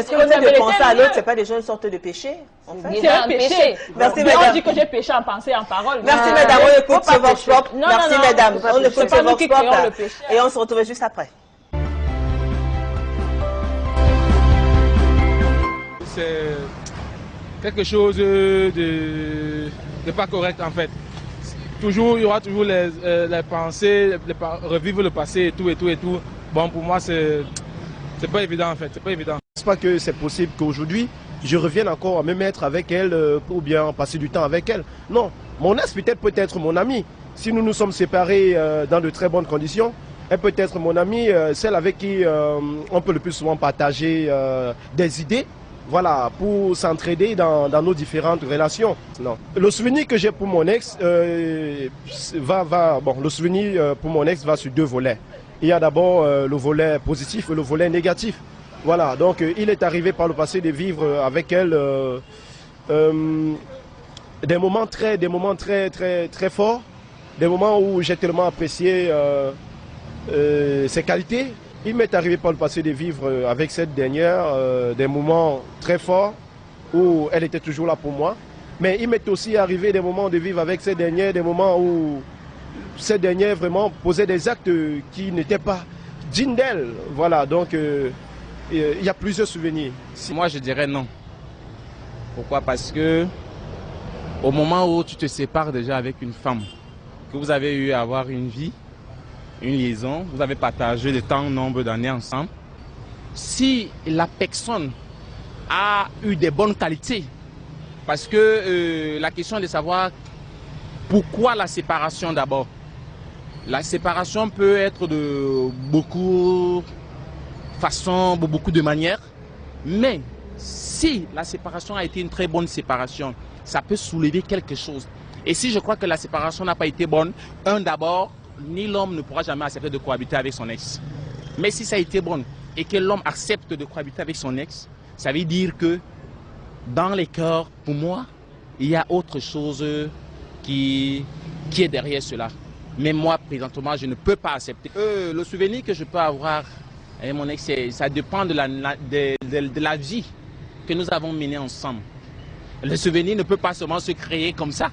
Speaker 1: que le fait de penser à l'autre, c'est pas déjà une sorte de péché, en fait?
Speaker 3: C'est un péché.
Speaker 1: Merci,
Speaker 3: Mais on
Speaker 1: madame.
Speaker 3: dit que j'ai péché en pensée, en parole.
Speaker 1: Merci, madame. On écoute ce Vox Pop. Merci, madame. On écoute ce Vox Pop. Et on se retrouve juste après.
Speaker 5: C'est quelque chose de pas correct en fait. Toujours, il y aura toujours les pensées, revivre le passé et tout. Bon, pour moi, c'est pas évident en fait, c'est pas évident.
Speaker 6: Je ne pense pas que c'est possible qu'aujourd'hui, je revienne encore à me mettre avec elle ou bien passer du temps avec elle. Non, mon ex peut être mon ami. Si nous nous sommes séparés dans de très bonnes conditions, elle peut être mon amie, celle avec qui on peut le plus souvent partager des idées, voilà, pour s'entraider dans nos différentes relations. Non. Le souvenir que j'ai pour mon ex le souvenir pour mon ex va sur 2 volets. Il y a d'abord le volet positif et le volet négatif. Voilà, donc il est arrivé par le passé de vivre avec elle des moments très forts, des moments où j'ai tellement apprécié ses qualités. Il m'est arrivé par le passé de vivre avec cette dernière des moments très forts où elle était toujours là pour moi. Mais il m'est aussi arrivé des moments de vivre avec cette dernière, des moments où cette dernière vraiment posait des actes qui n'étaient pas dignes d'elle. Voilà, donc il y a plusieurs souvenirs.
Speaker 5: Moi, je dirais non. Pourquoi? Parce que au moment où tu te sépares déjà avec une femme, que vous avez eu à avoir une vie, une liaison, vous avez partagé de temps, nombre d'années ensemble, si la personne a eu des bonnes qualités, parce que la question est de savoir pourquoi la séparation d'abord. La séparation peut être de beaucoup de façons, beaucoup de manières, mais si la séparation a été une très bonne séparation, ça peut soulever quelque chose. Et si je crois que la séparation n'a pas été bonne, d'abord, ni l'homme ne pourra jamais accepter de cohabiter avec son ex. Mais si ça a été bon et que l'homme accepte de cohabiter avec son ex, ça veut dire que dans les cœurs, pour moi, il y a autre chose qui est derrière cela. Mais moi, présentement, je ne peux pas accepter. Le souvenir que je peux avoir avec mon ex, ça dépend de la vie que nous avons menée ensemble. Le souvenir ne peut pas seulement se créer comme ça,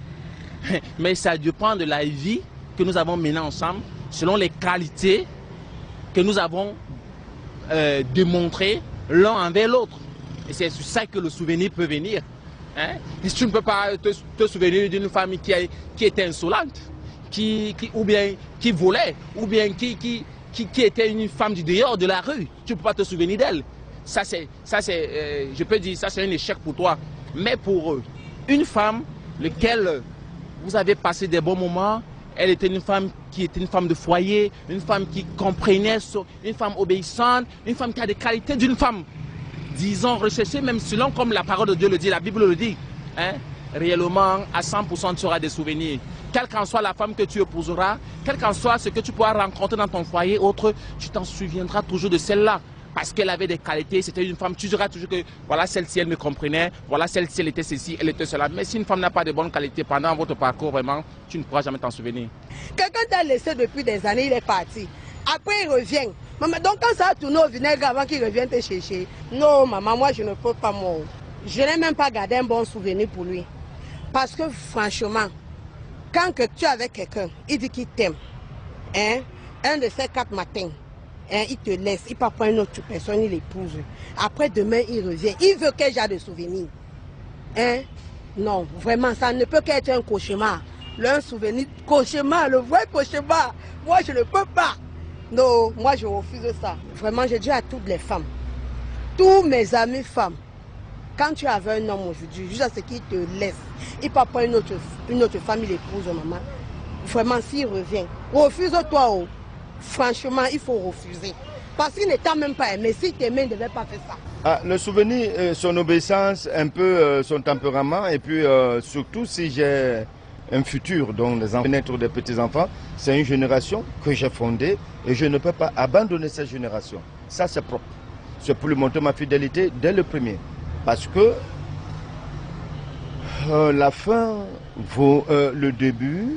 Speaker 5: mais ça dépend de la vie que nous avons menée ensemble, selon les qualités que nous avons démontrées l'un envers l'autre. Et c'est sur ça que le souvenir peut venir. Hein? Si tu ne peux pas te souvenir d'une femme qui était insolente, ou bien qui volait, ou bien qui était une femme du dehors de la rue, tu ne peux pas te souvenir d'elle. Ça c'est, je peux dire, ça c'est un échec pour toi. Mais pour une femme, laquelle vous avez passé des bons moments, elle était une femme qui était une femme de foyer, une femme qui comprenait, une femme obéissante, une femme qui a des qualités d'une femme, disons, recherchée, même selon comme la parole de Dieu le dit, la Bible le dit. Hein? Réellement, à 100%, tu auras des souvenirs. Quelle qu'en soit la femme que tu épouseras, quel qu'en soit ce que tu pourras rencontrer dans ton foyer, autre, tu t'en souviendras toujours de celle-là. Parce qu'elle avait des qualités, c'était une femme, tu diras toujours que voilà, celle-ci, elle me comprenait, voilà, celle-ci, elle était ceci, elle était cela. Mais si une femme n'a pas de bonnes qualités pendant votre parcours, vraiment, tu ne pourras jamais t'en souvenir.
Speaker 7: Quelqu'un t'a laissé depuis des années, il est parti. Après, il revient. Maman, donc quand ça a tourné au vinaigre avant qu'il revienne te chercher, non, maman, moi, je ne peux pas, moi. Je n'ai même pas gardé un bon souvenir pour lui. Parce que, franchement, quand que tu es avec quelqu'un, il dit qu'il t'aime, hein, un de ces 4 matins, hein, il te laisse, il part prendre une autre personne, il l'épouse. Après, demain, il revient. Il veut que j'ai de souvenirs. Hein? Non, vraiment, ça ne peut qu'être un cauchemar. un souvenir cauchemar, le vrai cauchemar. Moi, je ne peux pas. Non, moi, je refuse ça. Vraiment, je dis à toutes les femmes, tous mes amis femmes, quand tu avais un homme aujourd'hui, juste à ce qu'il te laisse, il ne peut pas une autre femme, il épouse maman. Vraiment, s'il revient, refuse-toi. Oh. Franchement, il faut refuser. Parce qu'il ne t'a même pas aimé. S'il t'aimait, il ne devait pas faire ça.
Speaker 8: Ah, le souvenir, son obéissance, un peu son tempérament, et puis surtout si j'ai un futur, donc des enfants, naître des petits-enfants, c'est une génération que j'ai fondée et je ne peux pas abandonner cette génération. Ça, c'est propre. C'est pour lui montrer ma fidélité dès le premier. Parce que la fin vaut le début,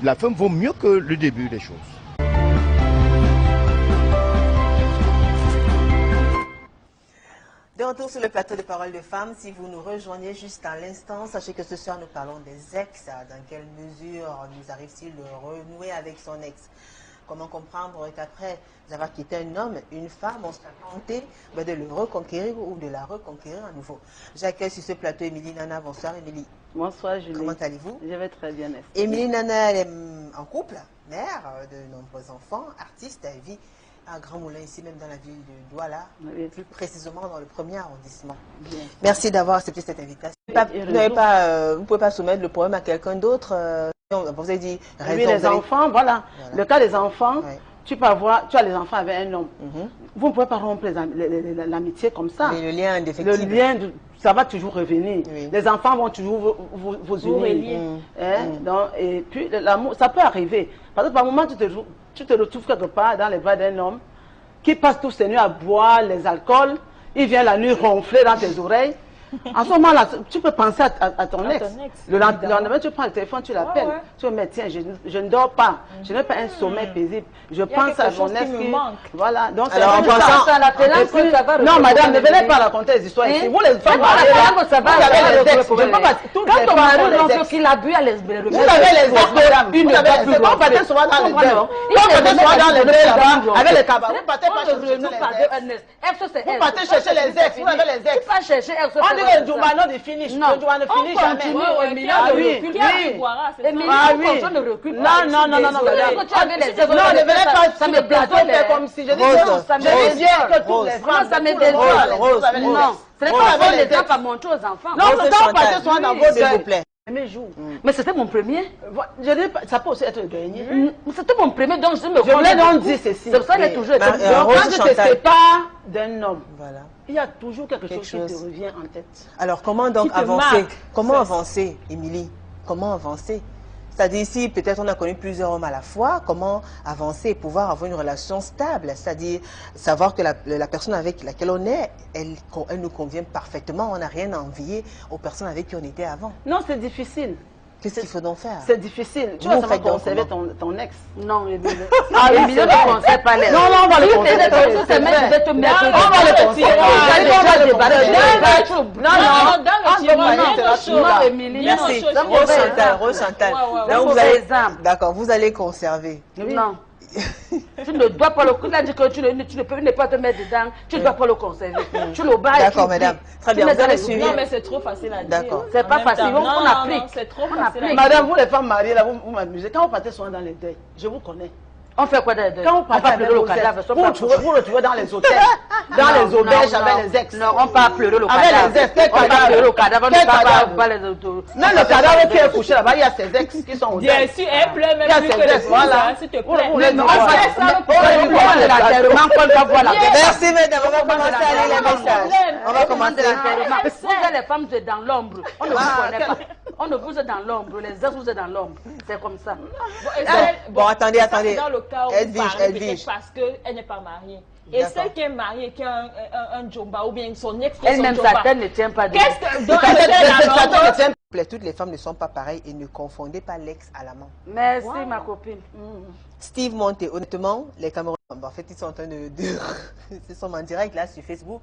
Speaker 8: la fin vaut mieux que le début des choses.
Speaker 1: De retour sur le plateau de Paroles de Femmes, si vous nous rejoignez juste à l'instant, sachez que ce soir nous parlons des ex. Dans quelle mesure nous arrive-t-il de renouer avec son ex? Comment comprendre qu'après avoir quitté un homme, une femme, on sera tenté de le reconquérir ou de la reconquérir à nouveau? J'accueille sur ce plateau Émilie Nana. Bonsoir Émilie.
Speaker 9: Bonsoir Julie.
Speaker 1: Comment allez-vous?
Speaker 9: Je vais très bien, merci.
Speaker 1: Émilie Nana, elle est en couple, mère de nombreux enfants, artiste, elle vit à Grand Moulin, ici même dans la ville de Douala, plus précisément dans le 1er arrondissement. Bien. Merci d'avoir accepté cette invitation. Vous ne pouvez pas soumettre le problème à quelqu'un d'autre. Vous avez dit raison.
Speaker 9: Oui, les enfants, voilà. Le cas des enfants, tu peux avoir, tu as les enfants avec un homme. Vous ne pouvez pas rompre l'amitié comme ça.
Speaker 1: Mais le lien indéfectible.
Speaker 9: Le lien, ça va toujours revenir. Oui. Les enfants vont toujours vous unir. Donc, et puis l'amour, ça peut arriver. Parce que par moment, tu te retrouves quelque part dans les bras d'un homme qui passe toutes ses nuits à boire les alcools, il vient la nuit ronfler dans tes oreilles. En ce moment-là, tu peux penser à ton ex. Le lendemain, tu prends le téléphone, tu l'appelles. Tu dis, mais tiens, je ne dors pas. Je n'ai pas un sommeil paisible. Je pense à ton ex qui... Voilà. Donc,
Speaker 1: alors, en pensant à
Speaker 9: la non, madame, ne venez pas raconter des histoires ici. Vous, les femmes, vous avez les ex. Quand ton mari ronfle qu'il a bu à les vous avez les ex, madame. C'est quand vous partez souvent dans les deuils. Quand vous partez souvent dans les deuils, avec les cabas, vous partez pas chercher les ex. Vous partez chercher les ex. Vous avez les ex. Pas chercher ex. Le Djoumano ne finit,
Speaker 7: non.
Speaker 9: Le Djoumano ne finit jamais.
Speaker 3: Ah oui,
Speaker 9: non, ne venez pas sur le plateau faire comme si je dis bien que toutes les femmes,
Speaker 7: ça me déçoit. Non, ce n'est pas à montrer aux enfants.
Speaker 9: Non, quand vous passez souvent dans vos
Speaker 1: s'il vous plaît.
Speaker 7: Mais c'était mon premier.
Speaker 9: Je dis, ça peut aussi être le dernier.
Speaker 7: C'était mon premier, donc je me
Speaker 9: Je voulais donc dire ceci.
Speaker 7: C'est pour ça qu'il est toujours été.
Speaker 9: Donc quand tu te sépares d'un homme,
Speaker 1: voilà.
Speaker 9: Il y a toujours quelque chose qui te revient en tête.
Speaker 1: Alors, comment donc avancer? Comment avancer, Émilie? Comment avancer? C'est-à-dire, si peut-être on a connu plusieurs hommes à la fois, comment avancer et pouvoir avoir une relation stable? C'est-à-dire, savoir que la personne avec laquelle on est, elle nous convient parfaitement. On n'a rien à envier aux personnes avec qui on était avant.
Speaker 9: Non, c'est difficile.
Speaker 1: Qu'est-ce qu'il faut donc faire?
Speaker 9: C'est difficile. Tu vas seulement conserver ton ex.
Speaker 7: Non, Émilie. Ah, Émilie ne conserve pas les ex.
Speaker 9: Non, on va le conserver. On va le conserver.
Speaker 1: Non, Émilie. Merci. Chantal. D'accord, vous allez conserver.
Speaker 7: Non. Tu ne dois pas le conserver. Il a dit que tu ne peux pas te mettre dedans. Tu ne dois pas le conserver. Tu le bats.
Speaker 1: D'accord, madame. Très bien, vous allez suivre.
Speaker 3: Non, mais c'est trop facile à dire.
Speaker 1: D'accord.
Speaker 7: C'est pas facile. On applique.
Speaker 3: C'est trop facile.
Speaker 9: Madame, vous les femmes mariées, là, vous m'amusez. Quand vous partez souvent dans les deuils, je vous connais.
Speaker 7: On fait quoi dans
Speaker 9: quand on part pleurer le cadavre, vous le trouvez dans les hôtels, dans les auberges avec les ex.
Speaker 7: Non, on part pleurer le cadavre.
Speaker 9: Avec les ex, quel cadavre? Même le cadavre qui est couché là-bas, il y a ses ex qui sont au
Speaker 3: bien sûr, elle pleure même plus que les ex. Voilà, s'il te plaît.
Speaker 1: Merci, mesdames. On va commencer à lire les messages. On va commencer.
Speaker 7: Vous, les femmes, vous êtes dans l'ombre. On ne vous connaît pas. On ne vous êtes dans l'ombre. Les ex, vous êtes dans l'ombre. C'est comme ça.
Speaker 1: Bon, attendez.
Speaker 3: Dans le cas où peut-être parce qu'elle n'est pas mariée. Et celle qui est mariée, qui a un djomba ou bien son ex qui est son
Speaker 7: elle-même,
Speaker 3: djomba.
Speaker 7: sa tête ne tient pas.
Speaker 3: Qu'est-ce que... Donc, elle
Speaker 1: toutes les femmes ne sont pas pareilles et ne confondez pas l'ex à l'amant.
Speaker 7: Merci, ma copine.
Speaker 1: Steve Monté, honnêtement, les Camerounais, en fait, ils sont en train de ils sont en direct là sur Facebook.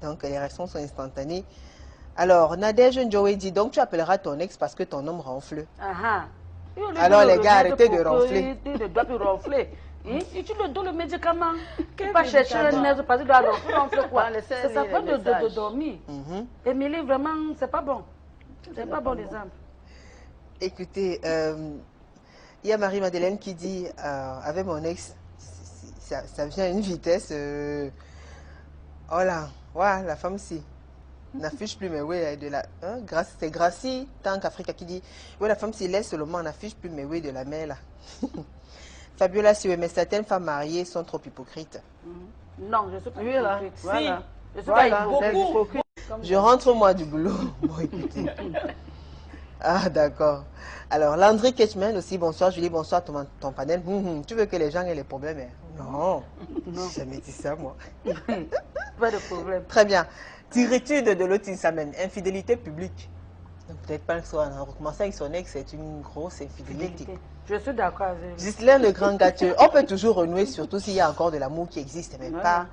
Speaker 1: Donc, les réactions sont instantanées. Alors, Nadège Njoé dit, donc tu appelleras ton ex parce que ton homme ronfle. Alors, les gars, arrêtez de ronfler.
Speaker 7: Il ne doit plus ronfler. Et tu lui donnes le médicament. Tu vas chercher un nerf parce qu'il doit ronfler quoi. C'est sa faute de dormir. Émilie, vraiment, c'est pas bon. C'est pas bon, les hommes.
Speaker 1: Écoutez, il y a Marie-Madeleine qui dit, avec mon ex, ça vient à une vitesse. Oh là, ouais, la femme si. N'affiche plus, mais oui, de la. Hein, c'est Gracie, tant qu'Africa qui dit, oui, la femme si laisse seulement, n'affiche plus, mais oui, de la mer là. Fabiola, si oui, mais certaines femmes mariées sont trop hypocrites.
Speaker 4: Non, je suis pas
Speaker 9: Oui, là.
Speaker 4: hypocrite.
Speaker 9: Voilà.
Speaker 4: Je suis pas hypocrite.
Speaker 9: Beaucoup.
Speaker 1: Je rentre moi du boulot. Bon, écoutez. Ah, d'accord. Alors, Landry Ketchman aussi, bonsoir Julie, bonsoir ton panel. Tu veux que les gens aient les problèmes? Non, j'ai jamais dit ça, moi.
Speaker 4: Pas de problème.
Speaker 1: Très bien. Tiritude de l'autisme, infidélité publique. Peut-être pas que soit recommencer avec son ex, c'est une grosse infidélité.
Speaker 4: Je suis d'accord avec vous.
Speaker 1: Ghislaine le grand gâteux, on peut toujours renouer, surtout s'il y a encore de l'amour qui existe, mais pas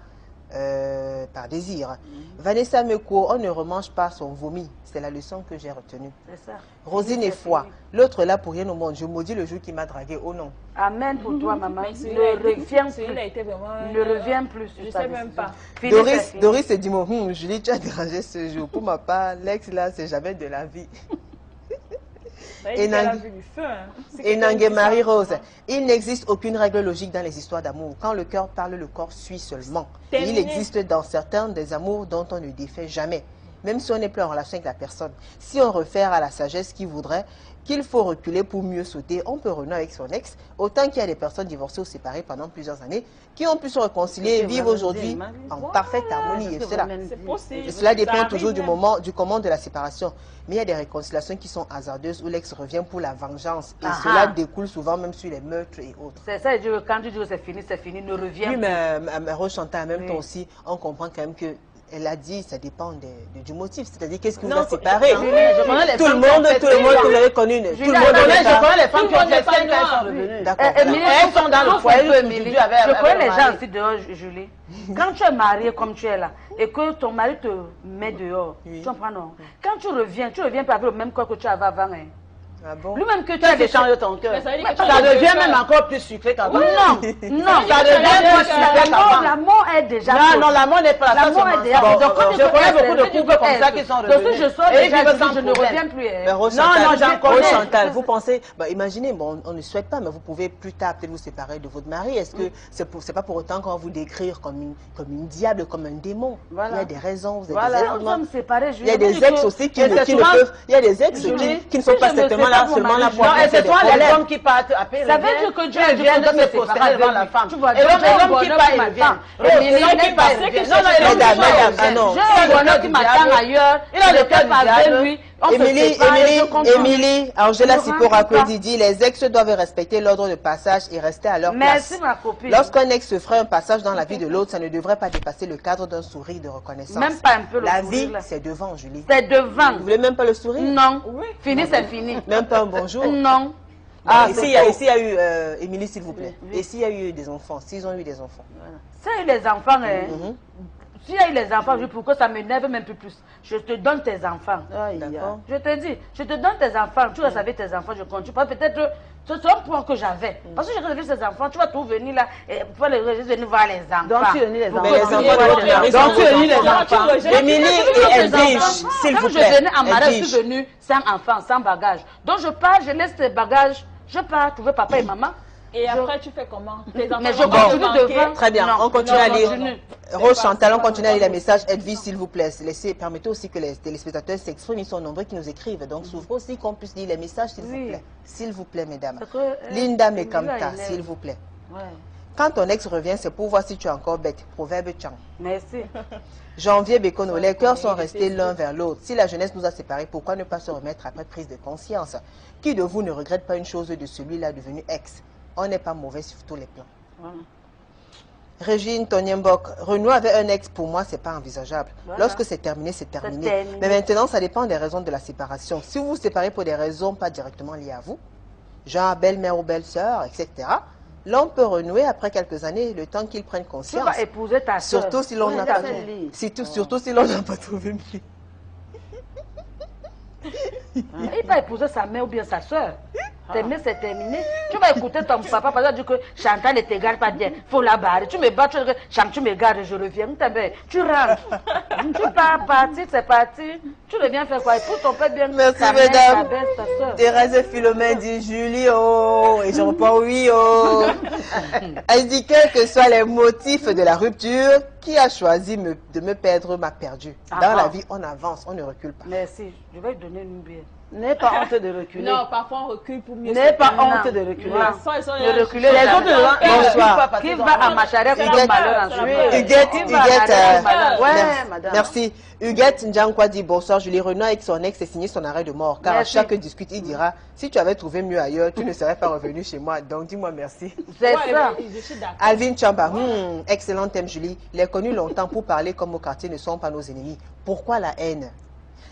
Speaker 1: par désir. Vanessa Meko, on ne remange pas son vomi. C'est la leçon que j'ai retenue.
Speaker 4: C'est ça.
Speaker 1: Rosine et foi, l'autre là pour rien au monde. Je maudis le jour qui m'a dragué. Oh non.
Speaker 4: Amen pour toi, maman. Ne reviens plus. Ne reviens plus.
Speaker 3: Je ne sais même pas.
Speaker 1: Doris se dit, Julie, tu as dérangé ce jour. Pour ma part, l'ex là, c'est jamais de la vie. Et Nangue Marie-Rose, il n'existe aucune règle logique dans les histoires d'amour. Quand le cœur parle, le corps suit seulement. Et il existe dans certains des amours dont on ne défait jamais. Même si on n'est plus en relation avec la personne. Si on réfère à la sagesse qui voudrait qu'il faut reculer pour mieux sauter, on peut renouer avec son ex. Autant qu'il y a des personnes divorcées ou séparées pendant plusieurs années qui ont pu se réconcilier et vivre aujourd'hui en parfaite harmonie. Et cela dépend toujours du comment de la séparation. Mais il y a des réconciliations qui sont hasardeuses où l'ex revient pour la vengeance. Et cela découle souvent même sur les meurtres et autres.
Speaker 4: C'est ça, quand tu dis que c'est fini, ne reviens
Speaker 1: plus. Oui, mais Rochantal, en même temps aussi, on comprend quand même que elle a dit, ça dépend du motif. C'est-à-dire, qu'est-ce qui vous a séparé? Tout le monde, vous l'avez connu. Tout le monde,
Speaker 9: je connais les femmes qui ont fait 5 ans, elles sont revenues.
Speaker 1: D'accord.
Speaker 9: Elles sont dans le foyer.
Speaker 4: Je connais les gens aussi dehors, Julie. Quand tu es mariée comme tu es là, et que ton mari te met dehors, tu comprends, non? Quand tu reviens pas avec le même corps que tu avais avant.
Speaker 1: Ah bon?
Speaker 4: Lui-même que tu as échangé ton cœur.
Speaker 9: Ça devient même encore plus sucré qu'avant.
Speaker 4: Non,
Speaker 9: ça devient plus sucré qu'avant.
Speaker 4: L'amour est déjà.
Speaker 9: Non, l'amour n'est pas là.
Speaker 4: L'amour est déjà.
Speaker 9: Je connais beaucoup de couples comme ça qui sont revenus.
Speaker 4: Donc si je sors déjà, je ne reviens plus.
Speaker 9: Non, j'en connais.
Speaker 1: Chantal, vous pensez, imaginez, bon, on ne souhaite pas, mais vous pouvez plus tard peut-être vous séparer de votre mari. Est-ce que c'est pas pour autant qu'on va vous décrire comme une diable, comme un démon? Il y a des raisons, vous êtes des éléments. Il y a des ex aussi qui ne peuvent. Il y a des ex qui ne sont pas certainement là seulement là pour.
Speaker 9: Non, et c'est toi les hommes qui partent après.
Speaker 4: Ça veut dire que Dieu
Speaker 9: vient de se poster devant la femme. Et l'homme qui part, il vient.
Speaker 4: Non, j'ai un bonheur qui m'attend ailleurs. Il a le cœur avec lui.
Speaker 1: Émilie, Angela Sipora-Kwedi dit, les ex doivent respecter l'ordre de passage et rester à leur place.
Speaker 4: Merci ma copine.
Speaker 1: Lorsqu'un ex se ferait un passage dans la vie de l'autre, ça ne devrait pas dépasser le cadre d'un sourire de reconnaissance.
Speaker 4: Même pas un peu le
Speaker 1: La
Speaker 4: sourire.
Speaker 1: vie, c'est devant, Julie.
Speaker 4: C'est devant.
Speaker 1: Vous voulez même pas le sourire?
Speaker 4: Non. Fini, c'est fini.
Speaker 1: Même pas un bonjour?
Speaker 4: Non.
Speaker 1: Ici, il y a eu, Émilie, s'il vous plaît. Et s'il y a eu des enfants, s'ils ont eu des enfants?
Speaker 4: S'il y a eu des enfants, s'il y a eu les enfants, pourquoi ça m'énerve même plus? Je te donne tes enfants.
Speaker 1: D'accord.
Speaker 4: Je te dis, je te donne tes enfants. Tu vas savoir tes enfants, je continue. Peut-être, c'est un point que j'avais. Parce que j'ai réservé ces enfants, tu vas tout venir là, et pour venir voir les enfants.
Speaker 9: Donc tu venir les enfants.
Speaker 1: Mais les enfants,
Speaker 9: donc tu venir les enfants.
Speaker 1: Émilie et Edwige, s'il vous plaît.
Speaker 4: Quand je venais en mariage, je suis venue sans enfant, sans bagage. Donc je pars, je laisse tes bagages, je pars trouver papa et maman.
Speaker 3: Et après, tu fais comment?
Speaker 4: Mais je continue devant.
Speaker 1: Très bien, on continue à lire. Rose Chantal, on continue à lire les messages. Edwige, s'il vous plaît. Permettez aussi que les téléspectateurs s'expriment. Ils sont nombreux qui nous écrivent. Donc, s'ouvre aussi qu'on puisse lire les messages, s'il vous plaît. S'il vous plaît, mesdames. Linda Mekamta, s'il vous plaît. Quand ton ex revient, c'est pour voir si tu es encore bête. Proverbe Tchang.
Speaker 4: Merci.
Speaker 1: Janvier Bekono, les cœurs sont restés l'un vers l'autre. Si la jeunesse nous a séparés, pourquoi ne pas se remettre après prise de conscience? Qui de vous ne regrette pas une chose de celui-là devenu ex? On n'est pas mauvais sur tous les plans. Régine Tonienbok, renouer avec un ex, pour moi, c'est pas envisageable. Lorsque c'est terminé, c'est terminé. Mais maintenant, ça dépend des raisons de la séparation. Si vous vous séparez pour des raisons pas directement liées à vous, genre belle-mère ou belle-sœur, etc., l'on peut renouer après quelques années, le temps qu'ils prennent conscience.
Speaker 4: Tu vas épouser ta soeur.
Speaker 1: Surtout si l'on n'a pas trouvé. Surtout si l'on n'a pas trouvé mieux.
Speaker 4: Il va épouser sa mère ou bien sa soeur. Terminé, c'est terminé. Tu vas écouter ton papa parce que dit que Chantal ne te garde pas bien. Faut la barrer. Tu me bats, tu me gardes, je reviens. Tu rentres. Tu pars partir, c'est parti. Tu reviens faire quoi? Pour ton père bien.
Speaker 1: Merci, mesdames. Thérèse Philomène dit Julie, oh, et je reprends oui, oh. Elle dit quels que soient les motifs de la rupture, qui a choisi de me perdre m'a perdu. Dans la vie, on avance, on ne recule pas.
Speaker 4: Merci. Je vais te donner une bière.
Speaker 9: N'aie pas honte de reculer.
Speaker 3: Non, parfois on recule pour mieux.
Speaker 9: N'aie pas honte de reculer.
Speaker 4: De reculer.
Speaker 9: Les autres
Speaker 1: bonsoir.
Speaker 4: Qui va à ma charrette pour le malheur ensuite?
Speaker 1: Huguette, merci. Huguette Ndjankwa dit bonsoir, Julie Renaud avec son ex a signé son arrêt de mort. Car à chaque discute, il dira si tu avais trouvé mieux ailleurs, tu ne serais pas revenu chez moi. Donc dis-moi merci.
Speaker 4: C'est ça.
Speaker 1: Alvin Chamba, excellent thème Julie. Les connus longtemps pour parler comme au quartier ne sont pas nos ennemis. Pourquoi la haine?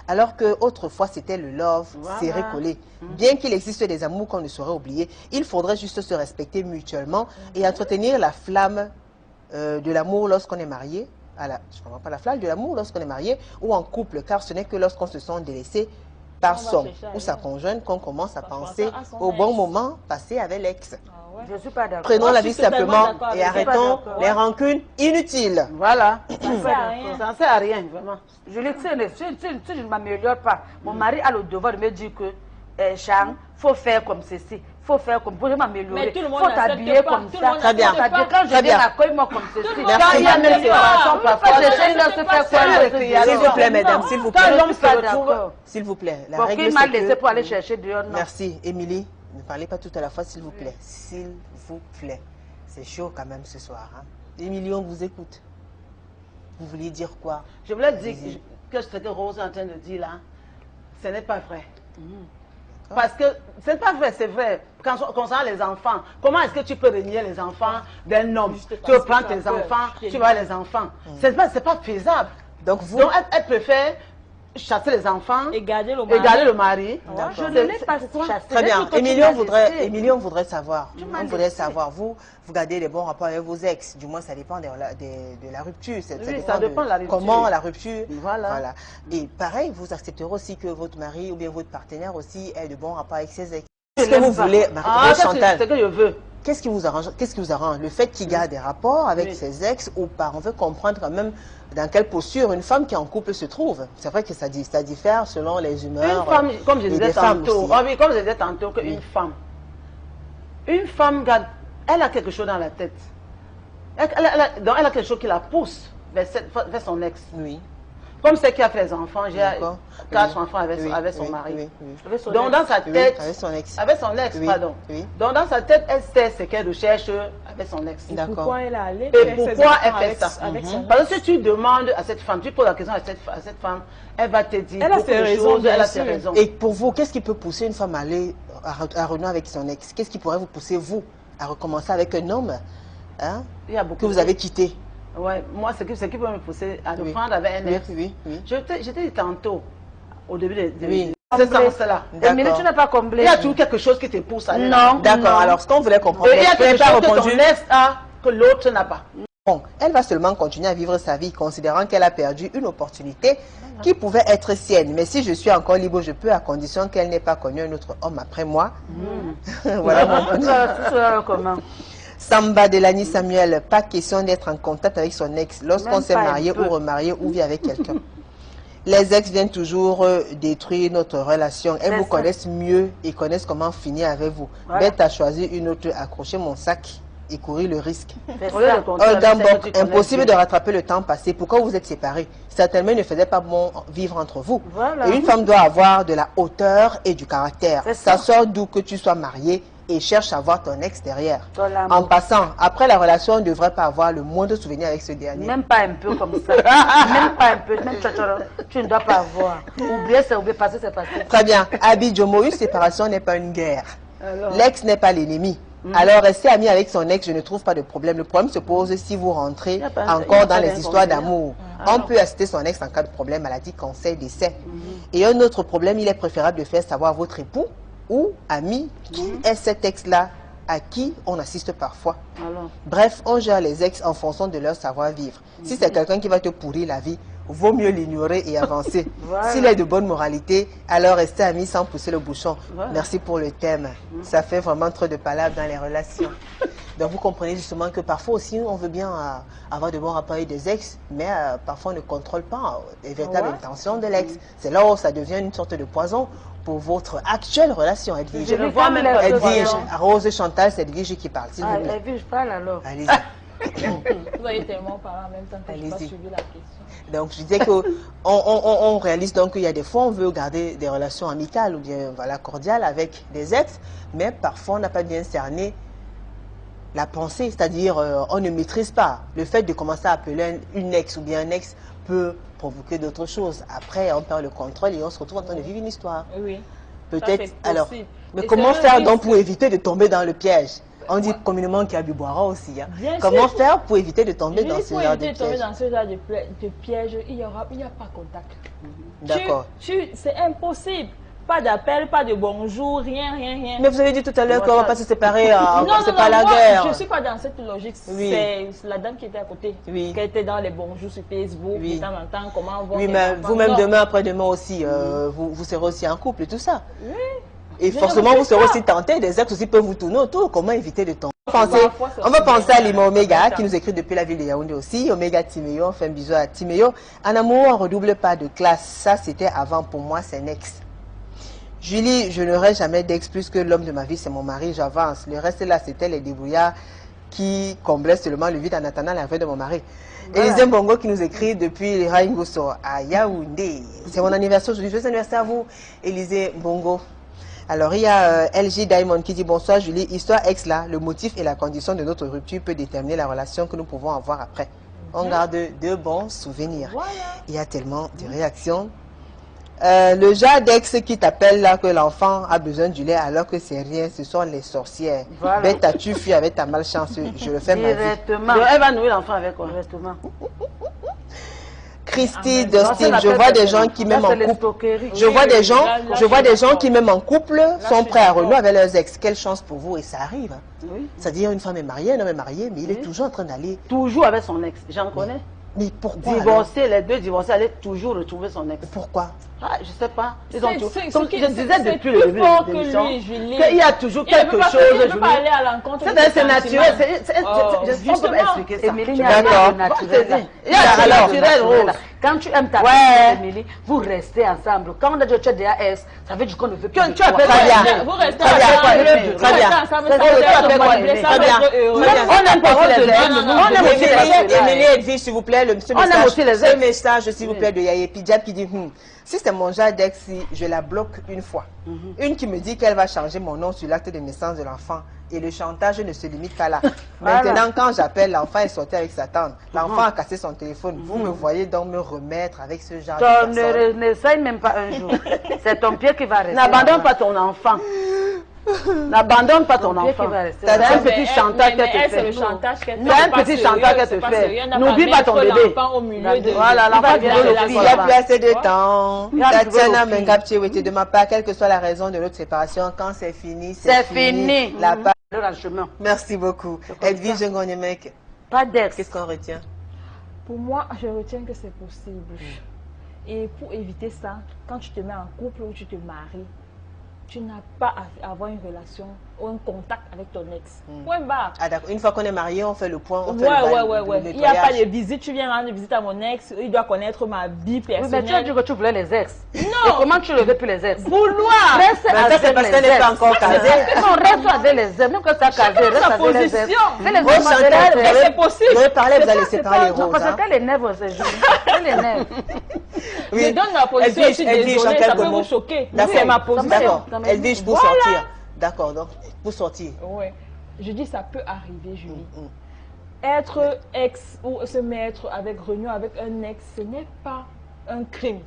Speaker 1: Alors que autrefois c'était le love serré collé. Bien qu'il existe des amours qu'on ne saurait oublier, il faudrait juste se respecter mutuellement et entretenir la flamme de l'amour lorsqu'on est marié. Je ne comprends pas la flamme de l'amour lorsqu'on est marié ou en couple, car ce n'est que lorsqu'on se sent délaissé par son ou sa conjointe qu'on commence à penser au bon moment passé avec l'ex.
Speaker 4: Je suis pas d'accord.
Speaker 1: Prenons la vie simplement et arrêtons les rancunes inutiles.
Speaker 9: Voilà. Ça ne sert à rien, vraiment.
Speaker 4: Julie, si je ne m'améliore pas, mon mari a le devoir de me dire que, Chang, il faut faire comme ceci. Faut faire comme pour m'améliorer. Il faut t'habiller comme ça.
Speaker 1: Très bien.
Speaker 4: Quand je viens, accueille-moi comme ceci.
Speaker 1: Merci.
Speaker 4: S'il
Speaker 1: vous plaît, mesdames, s'il vous plaît. S'il vous plaît. La règle,
Speaker 4: m'a laissé pour aller chercher dehors.
Speaker 1: Merci. Émilie, ne parlez pas tout à la fois, s'il vous plaît. S'il vous plaît. C'est chaud quand même ce soir. Émilie, on vous écoute. Vous vouliez dire quoi?
Speaker 9: Je voulais dire que ce que Rose est en train de dire là, ce n'est pas vrai. Parce que ce n'est pas vrai, c'est vrai. Concernant les enfants, comment est-ce que tu peux renier les enfants d'un homme? Tu prends tes enfants, tu vas les enfants. C'est pas faisable. Donc elle préfère chasser les enfants et garder le mari.
Speaker 4: Je ne l'ai pas chassé.
Speaker 1: Très bien. Émilie, on voudrait savoir. Vous gardez les bons rapports avec vos ex. Du moins, ça dépend de la rupture.
Speaker 9: Ça dépend de la rupture.
Speaker 1: Comment la rupture.
Speaker 9: Voilà.
Speaker 1: Et pareil, vous accepterez aussi que votre mari ou bien votre partenaire aussi ait de bons rapports avec ses ex. Qu'est-ce que vous voulez, Chantal?
Speaker 9: C'est ce que je veux.
Speaker 1: Qu'est-ce qui vous arrange? Le fait qu'il garde des rapports avec ses ex ou pas? On veut comprendre quand même dans quelle posture une femme qui est en couple se trouve. C'est vrai que ça diffère selon les humeurs.
Speaker 9: Une femme, comme je disais tantôt, une femme garde, elle a quelque chose dans la tête. Elle a quelque chose qui la pousse vers son ex.
Speaker 1: Oui.
Speaker 9: Comme celle qui a fait les enfants, j'ai 4 enfants avec son mari. Donc dans sa tête, avec son ex, pardon. Donc dans sa tête, elle sait ce qu'elle recherche avec son ex.
Speaker 3: Pourquoi elle a allé
Speaker 9: et pourquoi elle fait ça. Parce que si tu demandes à cette femme, tu poses la question à cette femme, elle va te dire beaucoup de choses, elle a ses raisons.
Speaker 1: Et pour vous, qu'est-ce qui peut pousser une femme à aller à renouer avec son ex? Qu'est-ce qui pourrait vous pousser, vous, à recommencer avec un homme que vous avez quitté?
Speaker 9: Ouais, moi, ce qui peut me pousser à le prendre avec un ex. Je t'ai dit tantôt, au début de ce sens-là.
Speaker 4: Émilie, tu n'as pas comblé.
Speaker 9: Il y a toujours quelque chose qui te pousse à aller.
Speaker 4: Non.
Speaker 1: D'accord, alors ce qu'on voulait comprendre,
Speaker 9: il y a quelque chose que ton ex a, que l'autre n'a pas.
Speaker 1: Bon, elle va seulement continuer à vivre sa vie, considérant qu'elle a perdu une opportunité qui pouvait être sienne. Mais si je suis encore libre, je peux, à condition qu'elle n'ait pas connu un autre homme après moi. Voilà mon
Speaker 4: comment.
Speaker 1: Samba Delani Samuel, pas question d'être en contact avec son ex lorsqu'on s'est marié ou remarié ou vit avec quelqu'un. Les ex viennent toujours détruire notre relation. Elles vous connaissent mieux et connaissent comment finir avec vous. Bête à choisir une autre, accrocher mon sac et courir le risque. Impossible de rattraper le temps passé. Pourquoi vous êtes séparés? Certainement, il ne faisait pas bon vivre entre vous. Et une femme doit avoir de la hauteur et du caractère. Ça sort d'où que tu sois marié et cherche à voir ton ex derrière. En passant, après la relation, on ne devrait pas avoir le moindre souvenir avec ce dernier.
Speaker 4: Même pas un peu comme ça. Même pas un peu. Même tu ne dois pas avoir. Oublier, c'est oublier, passer, c'est passé.
Speaker 1: Très bien. Abi Jomo, une séparation n'est pas une guerre. L'ex n'est pas l'ennemi. Alors, rester ami avec son ex, je ne trouve pas de problème. Le problème se pose si vous rentrez encore dans les histoires d'amour. On peut assister son ex en cas de problème, maladie, cancer, décès. Et un autre problème, il est préférable de faire savoir à votre époux ou ami qui est cet ex-là à qui on assiste parfois. Bref, on gère les ex en fonction de leur savoir-vivre. Si c'est quelqu'un qui va te pourrir la vie, vaut mieux l'ignorer et avancer.
Speaker 4: Voilà.
Speaker 1: S'il est de bonne moralité, alors restez amis sans pousser le bouchon.
Speaker 4: Voilà.
Speaker 1: Merci pour le thème. Ça fait vraiment trop de palabres dans les relations. Donc vous comprenez justement que parfois aussi on veut bien avoir de bons rapports avec des ex, mais parfois on ne contrôle pas les véritables intentions de l'ex. C'est là où ça devient une sorte de poison pour votre actuelle relation, Edwige.
Speaker 4: Je le vois même pas.
Speaker 1: Edwige, Rose Chantal, c'est Edwige qui parle.
Speaker 4: Ah, Edwige, parle alors.
Speaker 1: Allez-y.
Speaker 3: Vous avez tellement parlé en même temps que je n'ai pas suivi la question.
Speaker 1: Donc je disais qu'on réalise donc qu'il y a des fois on veut garder des relations amicales ou bien voilà, cordiales avec des ex, mais parfois on n'a pas bien cerné la pensée, c'est-à-dire on ne maîtrise pas. Le fait de commencer à appeler une ex ou bien un ex peut provoquer d'autres choses. Après, on perd le contrôle et on se retrouve en train de vivre une histoire.
Speaker 3: Oui.
Speaker 1: Peut-être. Alors, mais
Speaker 3: et
Speaker 1: comment faire donc pour éviter de tomber dans le piège? On dit communément qu'il y a du boira aussi. Hein. Comment faire pour éviter de tomber dans ce genre de piège?
Speaker 3: Pour éviter de tomber dans ce genre de piège, il n'y a pas contact.
Speaker 1: D'accord.
Speaker 3: C'est impossible. Pas d'appel, pas de bonjour, rien.
Speaker 1: Mais vous avez dit tout à l'heure qu'on ne va pas se séparer, c'est pas la
Speaker 3: moi,
Speaker 1: guerre.
Speaker 3: Je ne suis pas dans cette logique.
Speaker 1: Oui.
Speaker 3: C'est la dame qui était à côté,
Speaker 1: oui.
Speaker 3: qui était dans les bonjours sur Facebook,
Speaker 1: oui.
Speaker 3: de temps en temps, comment vont
Speaker 1: oui, mais vous-même demain, après-demain aussi, vous serez aussi en couple et tout ça.
Speaker 3: Oui.
Speaker 1: Et forcément, vous serez aussi tenté, des ex aussi peuvent vous tourner autour. Comment éviter de tomber? On va penser à Lima Omega qui nous écrit depuis la ville de Yaoundé aussi. Omega Timéo, on fait un bisou à Timéo. En amour, on redouble pas de classe. Ça, c'était avant. Pour moi, c'est un ex. Julie, je n'aurai jamais d'ex plus que l'homme de ma vie, c'est mon mari, j'avance. Le reste là, c'était les débrouillards qui comblaient seulement le vide en attendant l'arrivée de mon mari. Voilà. Élisée Bongo qui nous écrit depuis les Raingoso à Yaoundé. C'est mon anniversaire aujourd'hui. Joyeux anniversaire à vous, Élisée Bongo. Alors, il y a LG Diamond qui dit bonsoir Julie, histoire ex là, le motif et la condition de notre rupture peut déterminer la relation que nous pouvons avoir après. On garde de bons souvenirs. Voilà. Il y a tellement de réactions. Le genre d'ex qui t'appelle là que l'enfant a besoin du lait alors que c'est rien, ce sont les sorcières. Voilà. Bête, as-tu fui avec ta malchance? Je le fais
Speaker 4: directement.
Speaker 9: Elle va nourrir l'enfant avec quoi?
Speaker 4: Directement.
Speaker 1: Christy, Dustin, je vois des gens qui même en couple. Je vois des gens qui même en couple sont prêts à renouer avec leurs ex. Quelle chance pour vous, et ça arrive. Oui. C'est-à-dire une femme est mariée, un homme est marié, mais il est toujours en train d'aller.
Speaker 9: Toujours avec son ex, j'en connais.
Speaker 1: Mais pourquoi?
Speaker 9: Divorcés, les deux divorcés, allaient toujours retrouver son ex.
Speaker 1: Pourquoi?
Speaker 9: Ah, je sais pas. Ils ont tout.
Speaker 3: Comme
Speaker 9: je disais depuis le début de l'émission, qu'il y a toujours quelque chose.
Speaker 3: Il ne peut pas aller à l'encontre.
Speaker 9: C'est naturel. On peut pas expliquer ça.
Speaker 4: Émilie, d'accord.
Speaker 9: Il y a naturel, Rose.
Speaker 4: Quand tu aimes ta fille, Émilie, vous restez ensemble. Quand on a dit que tu es déjà S, ça veut dire qu'on ne veut plus.
Speaker 9: Tu appelles
Speaker 1: bien.
Speaker 3: Vous restez ensemble.
Speaker 1: Très bien.
Speaker 9: On aime pas aussi les hommes. On aime aussi les hommes.
Speaker 1: Émilie Edwige, s'il vous plaît, ce message, s'il vous plaît, de Yaye Pidjab qui dit si c'est mon genre d'ex, je la bloque une fois. Une qui me dit qu'elle va changer mon nom sur l'acte de naissance de l'enfant. Et le chantage ne se limite pas là. Maintenant, quand j'appelle, l'enfant est sorti avec sa tante. L'enfant a cassé son téléphone. Vous me voyez donc me remettre avec ce genre de personne.
Speaker 4: N'essaye même pas un jour. C'est ton pied qui va rester.
Speaker 9: N'abandonne pas ton enfant. N'abandonne pas ton enfant. C'est un petit chantage qu'elle te fait.
Speaker 3: C'est
Speaker 9: un petit chantage qu'elle te fait. N'oublie pas ton bébé.
Speaker 1: Voilà, l'enfant vient de il n'y a plus assez de temps. Tatiana Mengapchewete, de ma part, quelle que soit la raison de notre séparation, quand c'est fini, c'est fini. La part. Merci beaucoup. Edwige Ngonyemeke.
Speaker 4: Pas d'ex.
Speaker 1: Qu'est-ce qu'on retient?
Speaker 3: Pour moi, je retiens que c'est possible. Et pour éviter ça, quand tu te mets en couple ou tu te maries, tu n'as pas à avoir une relation ou un contact avec ton ex. Point barre.
Speaker 1: Ah d'accord. Une fois qu'on est marié, on fait le point. On fait
Speaker 3: ouais. Il n'y a pas de visite. Tu viens rendre visite à mon ex. Il doit connaître ma vie personnelle.
Speaker 4: Oui, mais tu as dit que tu voulais les ex.
Speaker 3: Non.
Speaker 4: Et comment tu ne veux plus les ex?
Speaker 3: Vouloir.
Speaker 4: Reste avec
Speaker 1: c'est parce qu'elle n'est pas encore casée.
Speaker 4: Non, reste avec les ex. Même quand tu as casé, reste avec les ex.
Speaker 1: C'est possible. Vous allez parler, vous allez séparer les roses.
Speaker 4: Parce qu'elle énerve ces jours. Elle énerve.
Speaker 3: Je donne ma position. Je suis désolée, ça peut vous choquer. C'est ma position.
Speaker 1: Edwige, pour sortir. D'accord, donc pour sortir.
Speaker 3: Oui. Je dis ça peut arriver, Julie. Être ex ou se mettre avec renouer avec un ex, ce n'est pas un crime.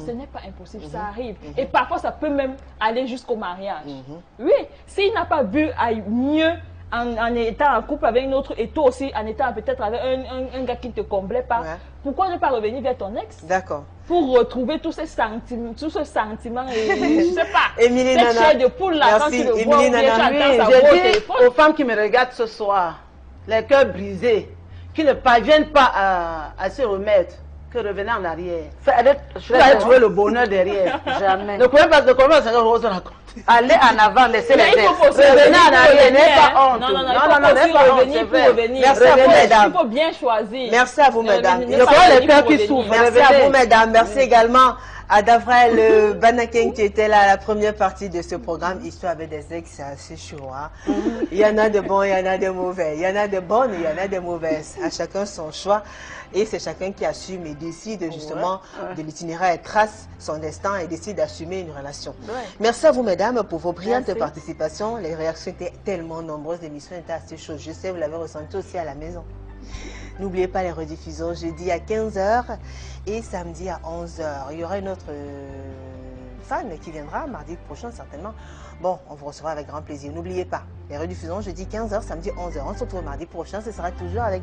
Speaker 3: Ce n'est pas impossible, ça arrive. Et parfois, ça peut même aller jusqu'au mariage. Oui, s'il n'a pas vu à mieux en étant en couple avec une autre et toi aussi en étant peut-être avec un gars qui ne te comblait pas, pourquoi ne pas revenir vers ton ex?
Speaker 1: D'accord.
Speaker 3: Pour retrouver tous ces sentiments, et je sais pas.
Speaker 1: Émilie Nana.
Speaker 3: Cette chair de poule là, quand tu le vois,
Speaker 9: oui, je dis aux femmes qui me regardent ce soir, les cœurs brisés, qui ne parviennent pas à se remettre, que revenez en arrière.
Speaker 4: Je
Speaker 9: Vous allez trouver le bonheur derrière.
Speaker 4: Jamais.
Speaker 9: Ne pouvez pas de combien 50 euros sur la compte.
Speaker 4: Allez en avant, laissez les
Speaker 2: il faut
Speaker 4: textes.
Speaker 9: Revenez en arrière, n'ayez pas honte.
Speaker 2: Non,
Speaker 9: n'ayez pas honte, c'est vrai.
Speaker 1: Merci à vous, mesdames.
Speaker 2: Il faut bien choisir.
Speaker 1: Merci à vous, mesdames.
Speaker 9: Il y a les cœurs qui souffrent.
Speaker 1: Merci à vous, mesdames. Merci également à Davrel Banaken qui était là à la première partie de ce programme. Histoire avec des ex, c'est assez chaud. Hein? Il y en a de bons, il y en a de mauvais. Il y en a de bonnes, il y en a de mauvaises. À chacun son choix. Et c'est chacun qui assume et décide justement de l'itinéraire et trace son destin et décide d'assumer une relation. Merci à vous, mesdames, pour vos brillantes participations. Les réactions étaient tellement nombreuses, l'émission était assez chaude. Je sais, vous l'avez ressenti aussi à la maison. N'oubliez pas les rediffusions jeudi à 15h et samedi à 11h. Il y aura une autre fan qui viendra mardi prochain certainement. Bon, on vous recevra avec grand plaisir. N'oubliez pas, les rediffusions jeudi 15h, samedi 11h. On se retrouve mardi prochain. Ce sera toujours avec